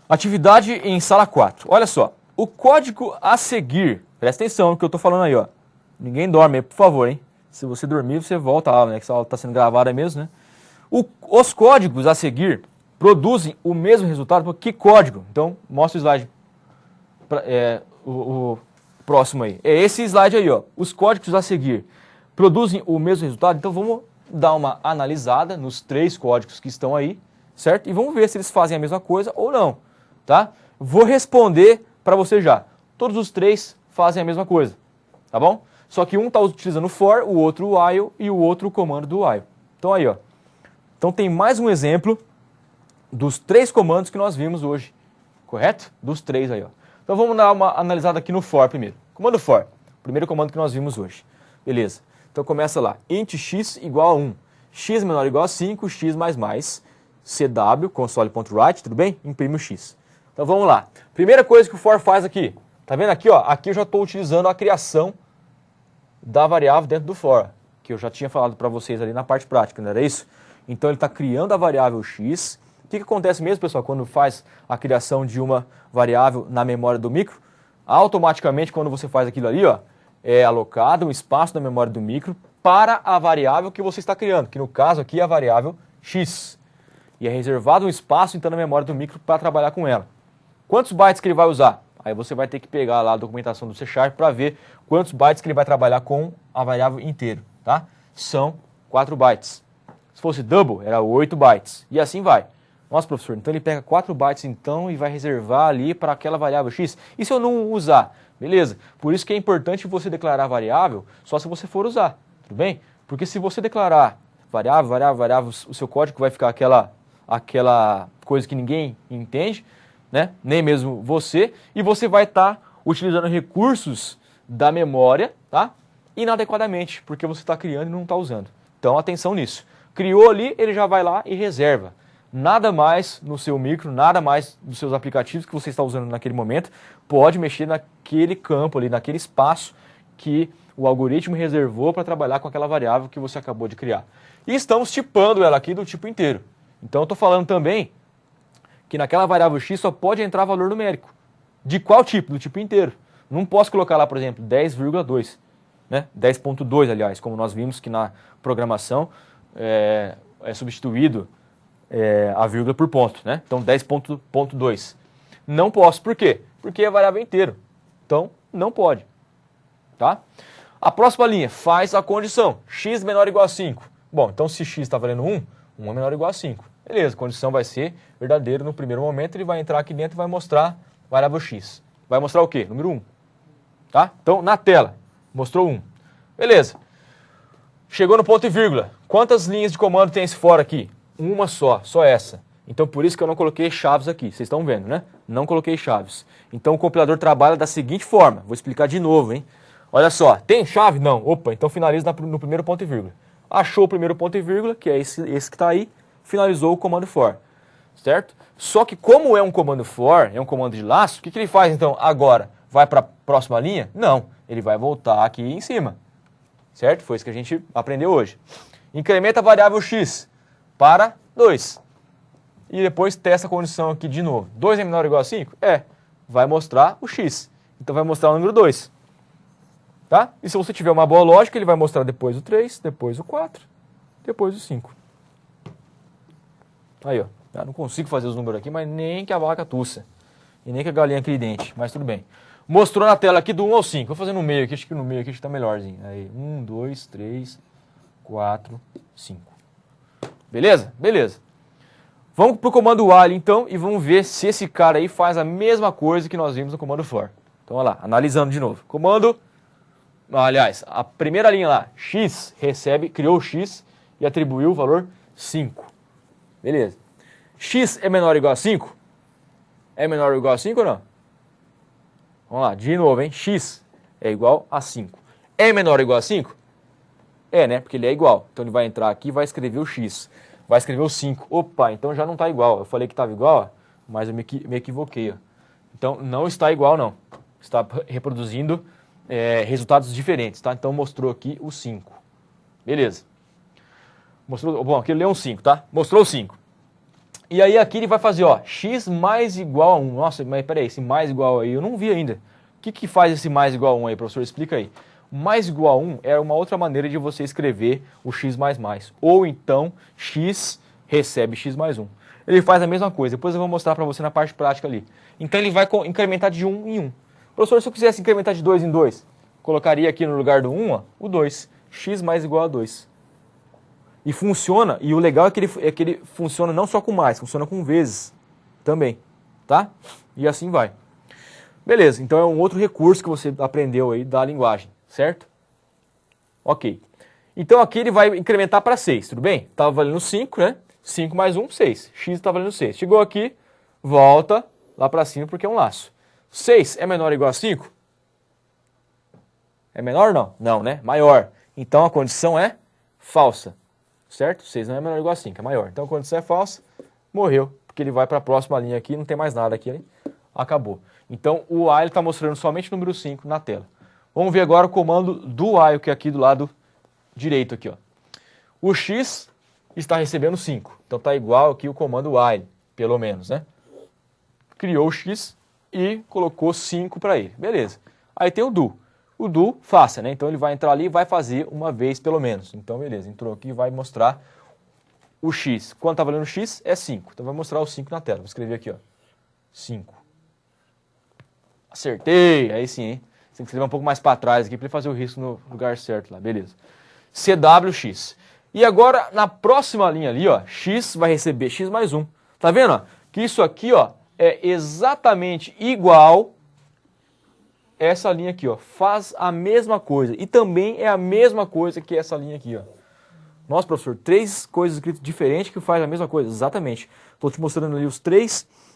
Atividade em sala 4. Olha só, o código a seguir, presta atenção no que eu tô falando aí, ó. Ninguém dorme aí, por favor, hein? Se você dormir, você volta à aula, né? Que essa aula está sendo gravada mesmo, né? Os códigos a seguir produzem o mesmo resultado. Que código? Então, mostra o slide. O próximo aí. É esse slide aí, ó. Os códigos a seguir produzem o mesmo resultado. Então, vamos dar uma analisada nos 3 códigos que estão aí, certo? E vamos ver se eles fazem a mesma coisa ou não, tá? Vou responder para você já. Todos os 3 fazem a mesma coisa, tá bom? Só que um está utilizando o for, o outro o while e o outro o comando do while. Então, aí, ó. Então, tem mais um exemplo dos 3 comandos que nós vimos hoje, correto? Dos 3 aí, ó. Então vamos dar uma analisada aqui no for primeiro. Comando for, primeiro comando que nós vimos hoje. Beleza. Então começa lá, int x igual a 1, x menor ou igual a 5, x mais mais, cw, console.write, tudo bem? Imprime o x. Então vamos lá. Primeira coisa que o for faz aqui, tá vendo aqui, ó? Aqui eu já estou utilizando a criação da variável dentro do for, que eu já tinha falado para vocês ali na parte prática, não era isso? Então ele está criando a variável x. O que acontece mesmo, pessoal, quando faz a criação de uma variável na memória do micro? Automaticamente, quando você faz aquilo ali, ó, é alocado um espaço na memória do micro para a variável que você está criando, que no caso aqui é a variável x. E é reservado um espaço, então, na memória do micro para trabalhar com ela. Quantos bytes que ele vai usar? Aí você vai ter que pegar lá a documentação do C# para ver quantos bytes que ele vai trabalhar com a variável inteiro, tá? São 4 bytes. Se fosse double, era 8 bytes. E assim vai. Nossa, professor, então ele pega 4 bytes então e vai reservar ali para aquela variável x. E se eu não usar? Beleza. Por isso que é importante você declarar a variável só se você for usar. Tudo bem? Porque se você declarar variável, o seu código vai ficar aquela coisa que ninguém entende, né? Nem mesmo você, e você vai estar utilizando recursos da memória, tá? Inadequadamente, porque você está criando e não está usando. Então, atenção nisso. Criou ali, ele já vai lá e reserva. Nada mais no seu micro, nada mais dos seus aplicativos que você está usando naquele momento, pode mexer naquele campo ali, naquele espaço que o algoritmo reservou para trabalhar com aquela variável que você acabou de criar. E estamos tipando ela aqui do tipo inteiro. Então, eu estou falando também que naquela variável x só pode entrar valor numérico. De qual tipo? Do tipo inteiro. Não posso colocar lá, por exemplo, 10,2, né? 10.2, aliás, como nós vimos que na programação é substituído a vírgula por ponto, né? Então, 10.2. Não posso. Por quê? Porque é variável inteiro. Então, não pode. Tá? A próxima linha, faz a condição. X menor ou igual a 5. Bom, então se x está valendo 1, 1 é menor ou igual a 5. Beleza, a condição vai ser verdadeira no primeiro momento, ele vai entrar aqui dentro e vai mostrar variável x. Vai mostrar o quê? Número 1. Tá? Então, na tela, mostrou 1. Beleza. Chegou no ponto e vírgula. Quantas linhas de comando tem esse for aqui? Uma só essa. Então, por isso que eu não coloquei chaves aqui. Vocês estão vendo, né? Não coloquei chaves. Então, o compilador trabalha da seguinte forma. Vou explicar de novo, hein? Olha só, tem chave? Não. Opa, então finaliza no primeiro ponto e vírgula. Achou o primeiro ponto e vírgula, que é esse que está aí, finalizou o comando for, certo? Só que como é um comando for, é um comando de laço, o que ele faz então agora? Vai para a próxima linha? Não, ele vai voltar aqui em cima, certo? Foi isso que a gente aprendeu hoje. Incrementa a variável x para 2. E depois testa a condição aqui de novo. 2 é menor ou igual a 5? É, vai mostrar o x. Então vai mostrar o número 2. Tá? E se você tiver uma boa lógica, ele vai mostrar depois o 3, depois o 4, depois o 5. Aí, ó. Eu não consigo fazer os números aqui, mas nem que a vaca tussa. E nem que a galinha crie dente, mas tudo bem. Mostrou na tela aqui do 1 ao 5. Vou fazer no meio aqui, acho que no meio aqui está melhorzinho. Aí, 1, 2, 3, 4, 5. Beleza? Beleza. Vamos para o comando while, então, e vamos ver se esse cara aí faz a mesma coisa que nós vimos no comando for. Então, olha lá, analisando de novo. Comando... Aliás, a primeira linha lá, x, criou o x e atribuiu o valor 5. Beleza. X é menor ou igual a 5? É menor ou igual a 5 ou não? Vamos lá, de novo, hein? X é igual a 5. É menor ou igual a 5? É, né? Porque ele é igual. Então ele vai entrar aqui e vai escrever o x. Vai escrever o 5. Opa, então já não está igual. Eu falei que estava igual, ó, mas eu me equivoquei. Ó. Então não está igual, não. Está reproduzindo... resultados diferentes, tá? Então mostrou aqui o 5. Beleza. Mostrou, bom, aqui ele leu um 5, tá? Mostrou o 5. E aí aqui ele vai fazer, ó, x mais igual a 1. Nossa, mas peraí, esse mais igual aí eu não vi ainda. O que faz esse mais igual a 1 aí, professor? Explica aí. Mais igual a 1 é uma outra maneira de você escrever o x mais mais. Ou então, x recebe x mais 1. Ele faz a mesma coisa. Depois eu vou mostrar para você na parte prática ali. Então ele vai incrementar de 1 em 1. Professor, se eu quisesse incrementar de 2 em 2, colocaria aqui no lugar do 1, ó, o 2. X mais igual a 2. E funciona, e o legal é que ele funciona não só com mais, funciona com vezes também, tá? E assim vai. Beleza, então é um outro recurso que você aprendeu aí da linguagem, certo? Ok. Então aqui ele vai incrementar para 6, tudo bem? Estava valendo 5, né? 5 mais 1, 6. X está valendo 6. Chegou aqui, volta lá para cima porque é um laço. 6 é menor ou igual a 5? É menor ou não? Não, né? Maior. Então a condição é falsa, certo? 6 não é menor ou igual a 5, é maior. Então a condição é falsa, morreu, porque ele vai para a próxima linha aqui, não tem mais nada aqui, hein? Acabou. Então o while está mostrando somente o número 5 na tela. Vamos ver agora o comando do while, que é aqui do lado direito aqui, ó. O x está recebendo 5, então está igual aqui o comando while, pelo menos, né? Criou o x e colocou 5 para ele, beleza. Aí tem o do. O do, faça, né? Então ele vai entrar ali e vai fazer uma vez pelo menos. Então beleza, entrou aqui e vai mostrar o x. Quanto está valendo o x? É 5. Então vai mostrar o 5 na tela. Vou escrever aqui, ó. 5. Acertei! Aí sim, hein? Tem que escrever um pouco mais para trás aqui para ele fazer o risco no lugar certo lá, beleza. CWX. E agora, na próxima linha ali, ó, x vai receber x mais 1. Tá vendo, ó? Que isso aqui, ó, é exatamente igual essa linha aqui, ó. Faz a mesma coisa. E também é a mesma coisa que essa linha aqui, ó. Nossa, professor, 3 coisas escritas diferentes que faz a mesma coisa. Exatamente. Estou te mostrando ali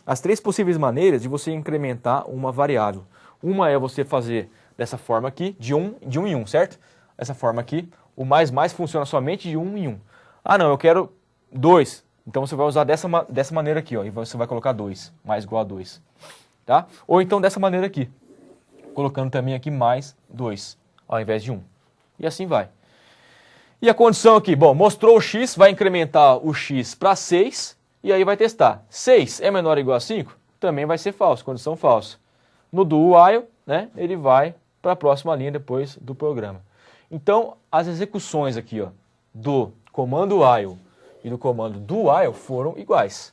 as 3 possíveis maneiras de você incrementar uma variável. Uma é você fazer dessa forma aqui, de um em um, certo? Essa forma aqui, o mais funciona somente de 1 em 1. Ah, não, eu quero 2. Então você vai usar dessa maneira aqui, ó, e você vai colocar 2, mais igual a 2. Tá? Ou então dessa maneira aqui, colocando também aqui mais 2, ao invés de 1. E assim vai. E a condição aqui, bom, mostrou o x, vai incrementar o x para 6, e aí vai testar. 6 é menor ou igual a 5? Também vai ser falso, condição falsa. No do while, né, ele vai para a próxima linha depois do programa. Então, as execuções aqui, ó, do comando while e do comando do while foram iguais,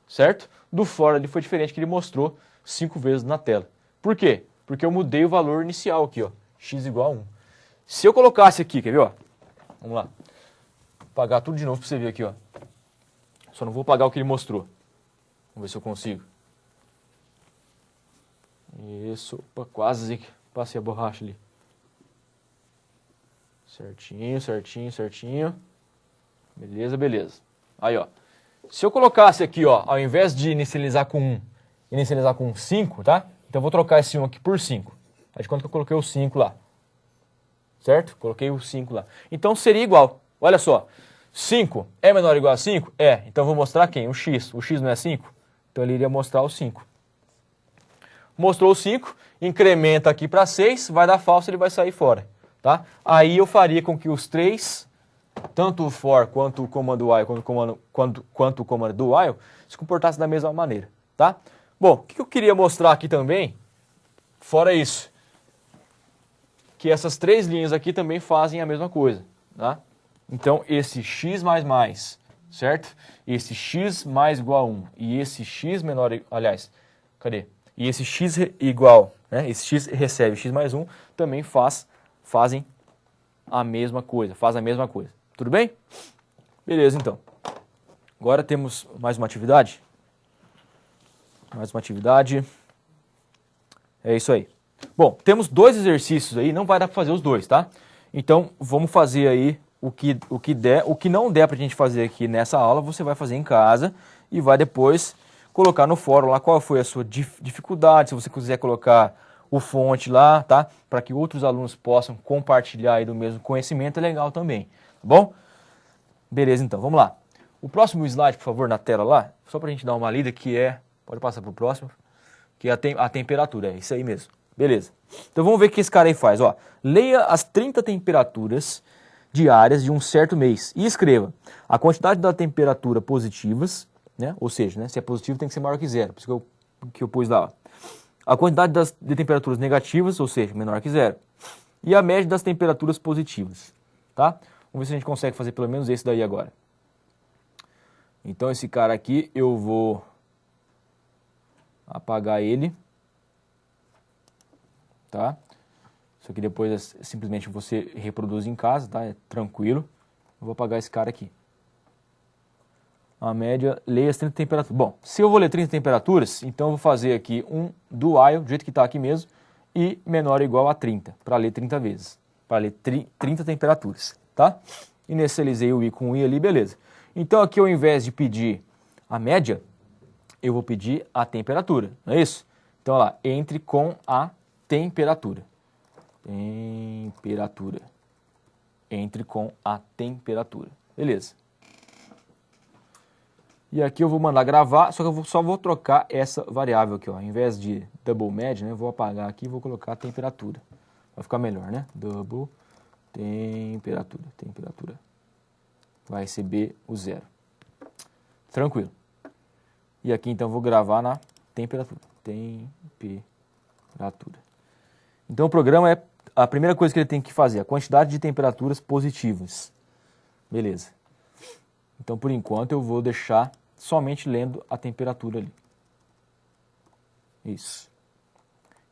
certo? Do for ali foi diferente, que ele mostrou 5 vezes na tela. Por quê? Porque eu mudei o valor inicial aqui, ó, x igual a 1. Se eu colocasse aqui, quer ver, ó? Vamos lá. Vou apagar tudo de novo para você ver aqui, ó. Só não vou apagar o que ele mostrou. Vamos ver se eu consigo. Isso, opa, quase passei a borracha ali. Certinho, certinho, certinho. Beleza, beleza. Aí, ó. Se eu colocasse aqui, ó, ao invés de inicializar com 1, inicializar com 5, tá? Então eu vou trocar esse 1 aqui por 5. Faz de conta que eu coloquei o 5 lá. Certo? Coloquei o 5 lá. Então seria igual. Olha só. 5 é menor ou igual a 5? É. Então eu vou mostrar quem? O x. O x não é 5? Então ele iria mostrar o 5. Mostrou o 5, incrementa aqui para 6, vai dar falso, ele vai sair fora. Tá? Aí eu faria com que os 3, tanto o for quanto o comando while, quanto o comando do while, se comportassem da mesma maneira. Tá? Bom, o que eu queria mostrar aqui também, fora isso, que essas 3 linhas aqui também fazem a mesma coisa. Tá? Então, esse x mais, certo? Esse x mais igual a 1 e esse x menor, aliás, cadê? E esse x igual, né? Esse x recebe x mais 1, também fazem a mesma coisa, Tudo bem? Beleza, então. Agora temos mais uma atividade. É isso aí. Bom, temos 2 exercícios aí, não vai dar para fazer os 2, tá? Então, vamos fazer aí o que der. O que não der para a gente fazer aqui nessa aula, você vai fazer em casa e vai depois colocar no fórum lá qual foi a sua dificuldade, se você quiser colocar o fonte lá, tá? Para que outros alunos possam compartilhar aí do mesmo conhecimento, é legal também, tá bom? Beleza, então, vamos lá. O próximo slide, por favor, na tela lá, só para a gente dar uma lida, que é, pode passar para o próximo, que é a temperatura, é isso aí mesmo. Beleza. Então vamos ver o que esse cara aí faz, ó. Leia as 30 temperaturas diárias de um certo mês e escreva a quantidade da temperatura positivas, né? Ou seja, né, se é positivo tem que ser maior que 0, por isso que eu pus lá, ó. A quantidade de temperaturas negativas, ou seja, menor que 0. E a média das temperaturas positivas, tá? Vamos ver se a gente consegue fazer pelo menos esse daí agora. Então esse cara aqui eu vou apagar ele, tá? Isso aqui depois simplesmente você reproduz em casa, tá? É tranquilo. Eu vou apagar esse cara aqui. A média, leia as 30 temperaturas. Bom, se eu vou ler 30 temperaturas, então eu vou fazer aqui um do while, do jeito que está aqui mesmo, e menor ou igual a 30, para ler 30 vezes. Para ler 30 temperaturas, tá? Inicializei o i com o i ali, beleza. Então aqui ao invés de pedir a média, eu vou pedir a temperatura, não é isso? Então, olha lá, entre com a temperatura. Temperatura. entre com a temperatura. Beleza. E aqui eu vou mandar gravar, só que eu só vou trocar essa variável aqui, ó. Ao invés de double med, né, eu vou apagar aqui e vou colocar a temperatura. Vai ficar melhor, né? Double temperatura. Vai receber o 0. Tranquilo. E aqui então eu vou gravar na temperatura. Então o programa é a primeira coisa que ele tem que fazer, a quantidade de temperaturas positivas. Beleza. Então por enquanto eu vou deixar somente lendo a temperatura ali. Isso.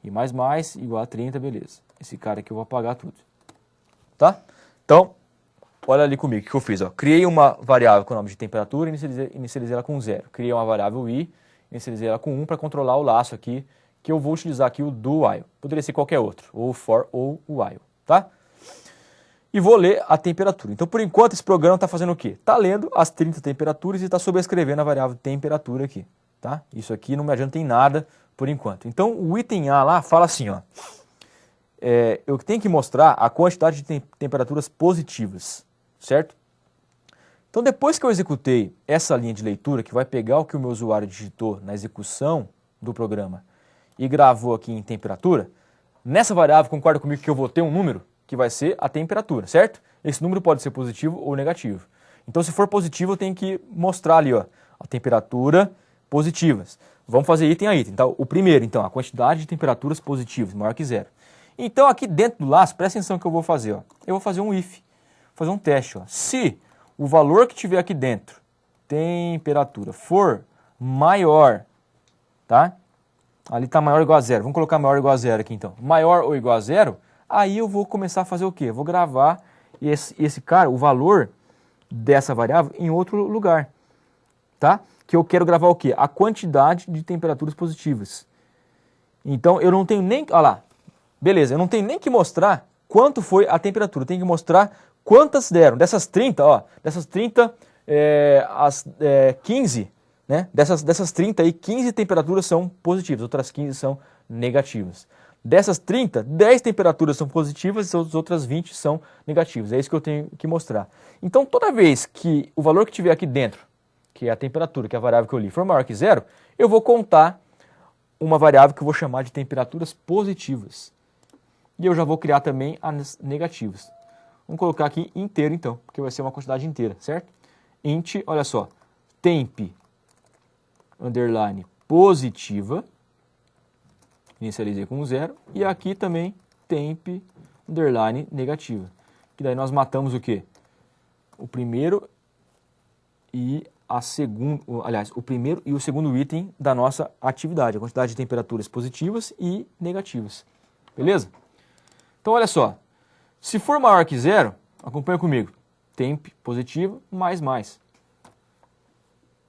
E mais igual a 30, beleza. Esse cara aqui eu vou apagar tudo. Tá? Então, olha ali comigo o que eu fiz. Ó. Criei uma variável com o nome de temperatura e inicializei ela com 0. Criei uma variável i, inicializei ela com 1 para controlar o laço aqui, que eu vou utilizar aqui o do while. Poderia ser qualquer outro, ou for ou while, tá? E vou ler a temperatura. Então, por enquanto, esse programa está fazendo o quê? Está lendo as 30 temperaturas e está sobrescrevendo a variável temperatura aqui, tá? Isso aqui não me adianta em nada por enquanto. Então, o item A lá fala assim, ó. Eu tenho que mostrar a quantidade de temperaturas positivas, certo? Então, depois que eu executei essa linha de leitura, que vai pegar o que o meu usuário digitou na execução do programa e gravou aqui em temperatura, nessa variável, concorda comigo que eu vou ter um número que vai ser a temperatura, certo? Esse número pode ser positivo ou negativo. Então, se for positivo, eu tenho que mostrar ali, ó, a temperatura positivas. Vamos fazer item a item. Então, o primeiro, então, a quantidade de temperaturas positivas, maior que 0. Então, aqui dentro do laço, presta atenção que eu vou fazer, ó. Eu vou fazer um if, fazer um teste, ó. Se o valor que tiver aqui dentro, temperatura, for maior, tá? Ali está maior ou igual a 0. Vamos colocar maior ou igual a 0 aqui, então. Maior ou igual a 0, aí eu vou começar a fazer o quê? Eu vou gravar esse cara, o valor dessa variável, em outro lugar, tá? Que eu quero gravar o quê? A quantidade de temperaturas positivas. Então, eu não tenho nem... Olha lá. Beleza, eu não tenho nem que mostrar quanto foi a temperatura. Eu tenho que mostrar quantas deram. Dessas 30, ó. Dessas 30, 15, né? Dessas 30 aí, 15 temperaturas são positivas. Outras 15 são negativas. Dessas 30, 10 temperaturas são positivas e as outras 20 são negativas. É isso que eu tenho que mostrar. Então, toda vez que o valor que tiver aqui dentro, que é a temperatura, que é a variável que eu li, for maior que 0, eu vou contar uma variável que eu vou chamar de temperaturas positivas. E eu já vou criar também as negativas. Vamos colocar aqui inteiro, então, porque vai ser uma quantidade inteira, certo? Int, olha só, temp, underline, positiva, inicializei com 0, e aqui também temp, underline, negativa. Que daí nós matamos o quê? O primeiro e o primeiro e o segundo item da nossa atividade, a quantidade de temperaturas positivas e negativas. Beleza? Então, olha só, se for maior que 0, acompanha comigo, temp positivo mais.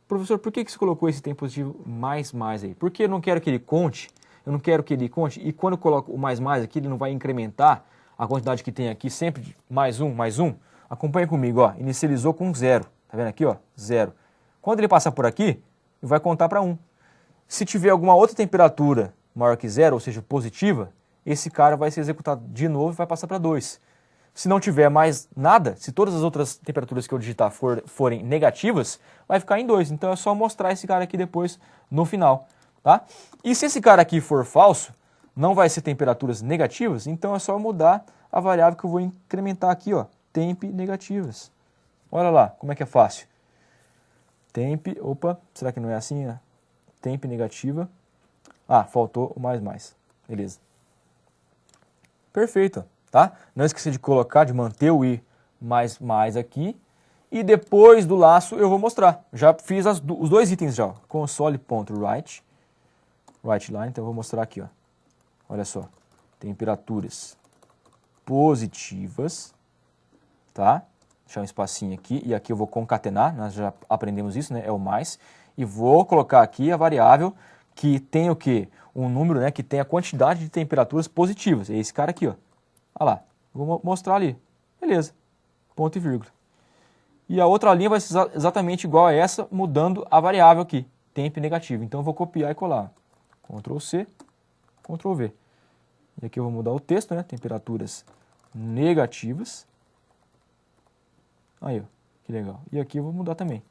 Professor, por que você colocou esse temp positivo mais aí? Porque eu não quero que ele conte, e quando eu coloco o mais aqui, ele não vai incrementar a quantidade que tem aqui, sempre mais um. Acompanha comigo, ó, inicializou com 0, tá vendo aqui, ó, 0. Quando ele passar por aqui, ele vai contar para 1. Se tiver alguma outra temperatura maior que 0, ou seja, positiva, esse cara vai ser executado de novo e vai passar para 2. Se não tiver mais nada, se todas as outras temperaturas que eu digitar forem negativas, vai ficar em 2. Então é só mostrar esse cara aqui depois no final, tá? E se esse cara aqui for falso, não vai ser temperaturas negativas, então é só mudar a variável que eu vou incrementar aqui, ó, temp negativas. Olha lá como é que é fácil. Temp, será que não é assim? Né? Temp negativa. Ah, faltou o mais. Beleza. Perfeito, tá? Não esqueça de colocar, de manter o i mais aqui. E depois do laço eu vou mostrar. Já fiz os dois itens já. Console.write. Write line, então eu vou mostrar aqui, ó. Olha só. Temperaturas positivas, tá? Deixar um espacinho aqui. E aqui eu vou concatenar. Nós já aprendemos isso, né? É o mais. E vou colocar aqui a variável que tem o quê? Um número, né, que tem a quantidade de temperaturas positivas. É esse cara aqui, ó. Olha lá. Vou mostrar ali. Beleza. Ponto e vírgula. E a outra linha vai ser exatamente igual a essa, mudando a variável aqui. Temp negativo. Então eu vou copiar e colar. Ctrl C, Ctrl V. E aqui eu vou mudar o texto, né? Temperaturas negativas. Aí, ó, que legal. E aqui eu vou mudar também.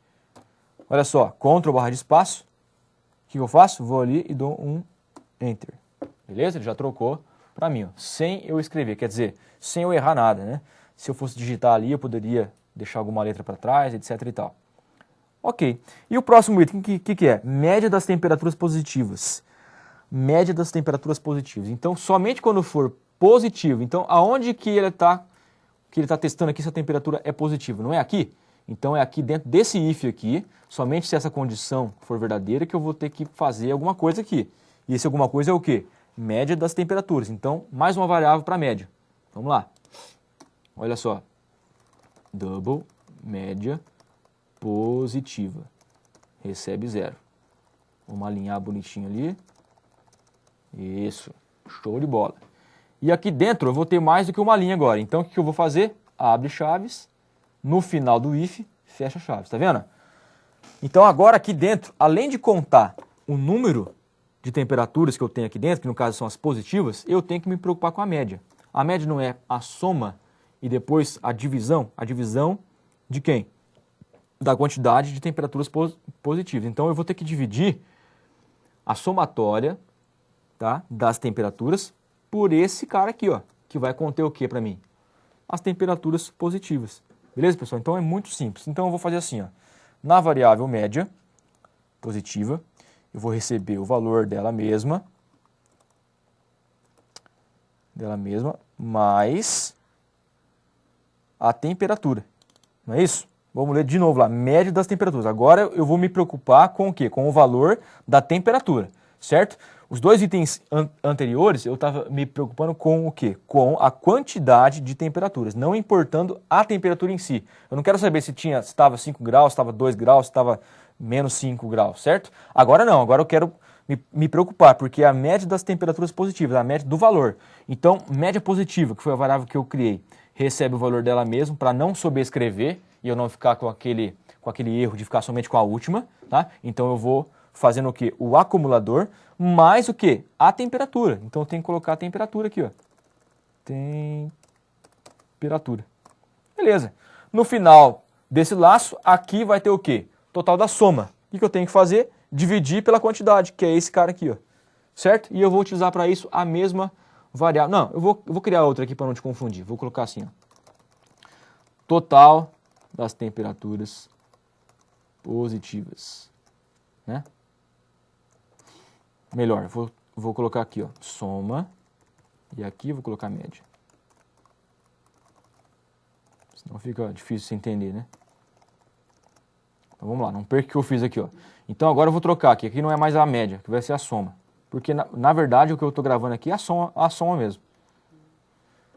Olha só, Ctrl barra de espaço. O que eu faço? Vou ali e dou um Enter. Beleza? Ele já trocou para mim, ó, sem eu escrever. Quer dizer, sem eu errar nada, né? Se eu fosse digitar ali, eu poderia deixar alguma letra para trás, etc e tal. Ok. E o próximo item, o que é? Média das temperaturas positivas. Média das temperaturas positivas. Então, somente quando for positivo. Então, aonde que ele está testando aqui se a temperatura é positiva? Não é aqui? Então, é aqui dentro desse if aqui, somente se essa condição for verdadeira, que eu vou ter que fazer alguma coisa aqui. E esse alguma coisa é o quê? Média das temperaturas. Então, mais uma variável para média. Vamos lá. Olha só. Double, média, positiva. Recebe 0. Vamos alinhar bonitinho ali. Isso. Show de bola. E aqui dentro eu vou ter mais do que uma linha agora. Então, o que eu vou fazer? Abre chaves. No final do if, fecha chaves. Tá vendo? Então, agora aqui dentro, além de contar o número de temperaturas que eu tenho aqui dentro, que no caso são as positivas, eu tenho que me preocupar com a média. A média não é a soma e depois a divisão de quem? Da quantidade de temperaturas positivas. Então, eu vou ter que dividir a somatória, tá, das temperaturas por esse cara aqui, ó, que vai conter o que para mim? As temperaturas positivas. Beleza, pessoal? Então, é muito simples. Então, eu vou fazer assim, ó. Na variável média positiva, eu vou receber o valor dela mesma, mais a temperatura. Não é isso? Vamos ler de novo lá, média das temperaturas. Agora eu vou me preocupar com o quê? Com o valor da temperatura, certo? Os dois itens anteriores, eu estava me preocupando com o quê? Com a quantidade de temperaturas, não importando a temperatura em si. Eu não quero saber se estava 5 graus, se estava 2 graus, se estava menos 5 graus, certo? Agora não, agora eu quero me preocupar, porque é a média das temperaturas positivas, a média do valor. Então, média positiva, que foi a variável que eu criei, recebe o valor dela mesmo, para não sobrescrever e eu não ficar com aquele erro de ficar somente com a última, tá? Então, eu vou fazendo o quê? O acumulador mais o quê? A temperatura. Então, eu tenho que colocar a temperatura aqui, ó. Temperatura. Beleza. No final desse laço, aqui vai ter o quê? Total da soma. O que eu tenho que fazer? Dividir pela quantidade, que é esse cara aqui, ó. Certo? E eu vou utilizar para isso a mesma variável. Não, eu vou criar outra aqui para não te confundir. Vou colocar assim, ó. Total das temperaturas positivas. Né? Melhor, vou colocar aqui, ó, soma, e aqui eu vou colocar média. Senão fica difícil de entender, né? Então vamos lá, não perca o que eu fiz aqui, ó. Então agora eu vou trocar aqui, aqui não é mais a média, que vai ser a soma. Porque na verdade o que eu estou gravando aqui é a soma mesmo.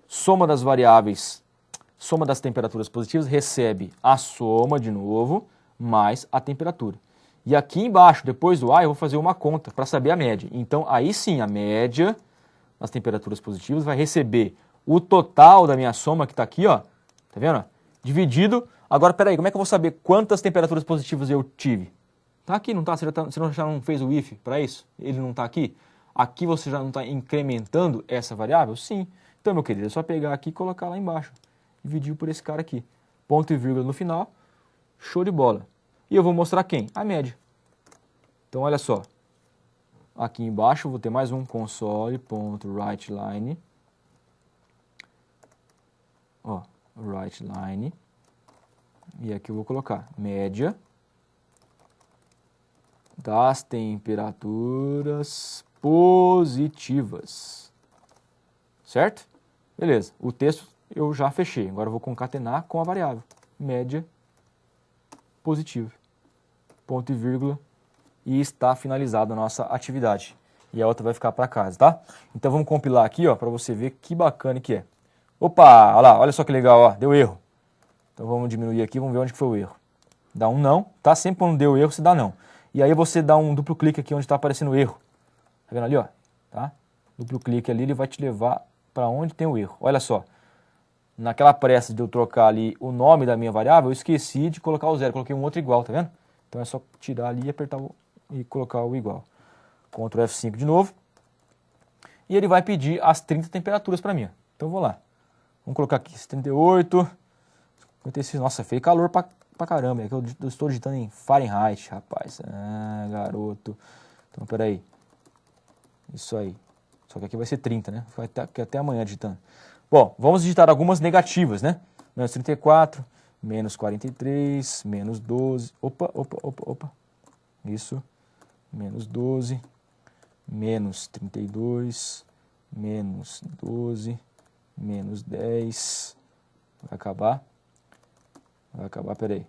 Soma das variáveis, soma das temperaturas positivas recebe a soma de novo, mais a temperatura. E aqui embaixo, depois do A, eu vou fazer uma conta para saber a média. Então, aí sim, a média das temperaturas positivas vai receber o total da minha soma que está aqui, ó. Tá vendo? Dividido. Agora, peraí, como é que eu vou saber quantas temperaturas positivas eu tive? Tá aqui, não tá? Você já não fez o if para isso? Ele não está aqui? Aqui você já não está incrementando essa variável? Sim. Então, meu querido, é só pegar aqui e colocar lá embaixo. Dividir por esse cara aqui. Ponto e vírgula no final. Show de bola. E eu vou mostrar quem? A média. Então, olha só. Aqui embaixo eu vou ter mais um console.writeLine. Ó, writeLine. E aqui eu vou colocar média das temperaturas positivas. Certo? Beleza. O texto eu já fechei. Agora eu vou concatenar com a variável. Média positiva. Ponto e vírgula. E está finalizada a nossa atividade. E a outra vai ficar para casa, tá? Então vamos compilar aqui, ó, para você ver que bacana que é. Opa, olha lá, olha só que legal, ó, deu erro. Então vamos diminuir aqui, vamos ver onde que foi o erro. Dá um não, tá? Sempre quando deu erro, você dá não. E aí você dá um duplo clique aqui onde está aparecendo o erro. Tá vendo ali, ó? Tá? Duplo clique ali, ele vai te levar para onde tem o erro. Olha só. Naquela pressa de eu trocar ali o nome da minha variável, eu esqueci de colocar o zero, coloquei um outro igual, tá vendo? Então é só tirar ali e apertar e colocar o igual. Ctrl F5 de novo. E ele vai pedir as 30 temperaturas para mim. Então eu vou lá. Vamos colocar aqui 38, 56, nossa, fez calor pra caramba. É que eu estou digitando em Fahrenheit, rapaz. Ah, garoto. Então, peraí. Isso aí. Só que aqui vai ser 30, né? Vai até amanhã digitando. Bom, vamos digitar algumas negativas, né? Menos 34, menos 43, menos 12. Opa. Isso. Menos 12, menos 32, menos 12, menos 10. Vai acabar, peraí.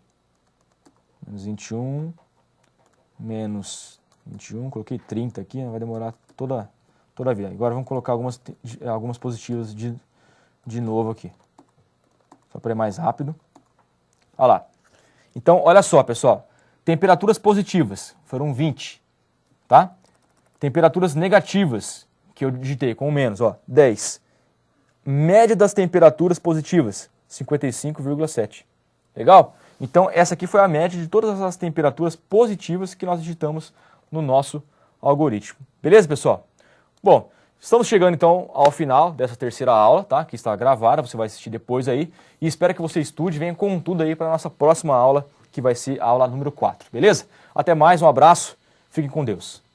Menos 21, menos 21, coloquei 30 aqui, vai demorar toda a vida. Agora vamos colocar algumas positivas de novo aqui. Só para ir mais rápido. Olha lá. Então, olha só, pessoal. Temperaturas positivas foram 20, tá? Temperaturas negativas, que eu digitei com menos, ó, 10. Média das temperaturas positivas, 55,7. Legal? Então, essa aqui foi a média de todas as temperaturas positivas que nós digitamos no nosso algoritmo. Beleza, pessoal? Bom, estamos chegando então ao final dessa terceira aula, tá? Que está gravada, você vai assistir depois aí. E espero que você estude e venha com tudo aí para a nossa próxima aula, que vai ser a aula número 4, beleza? Até mais, um abraço, fiquem com Deus.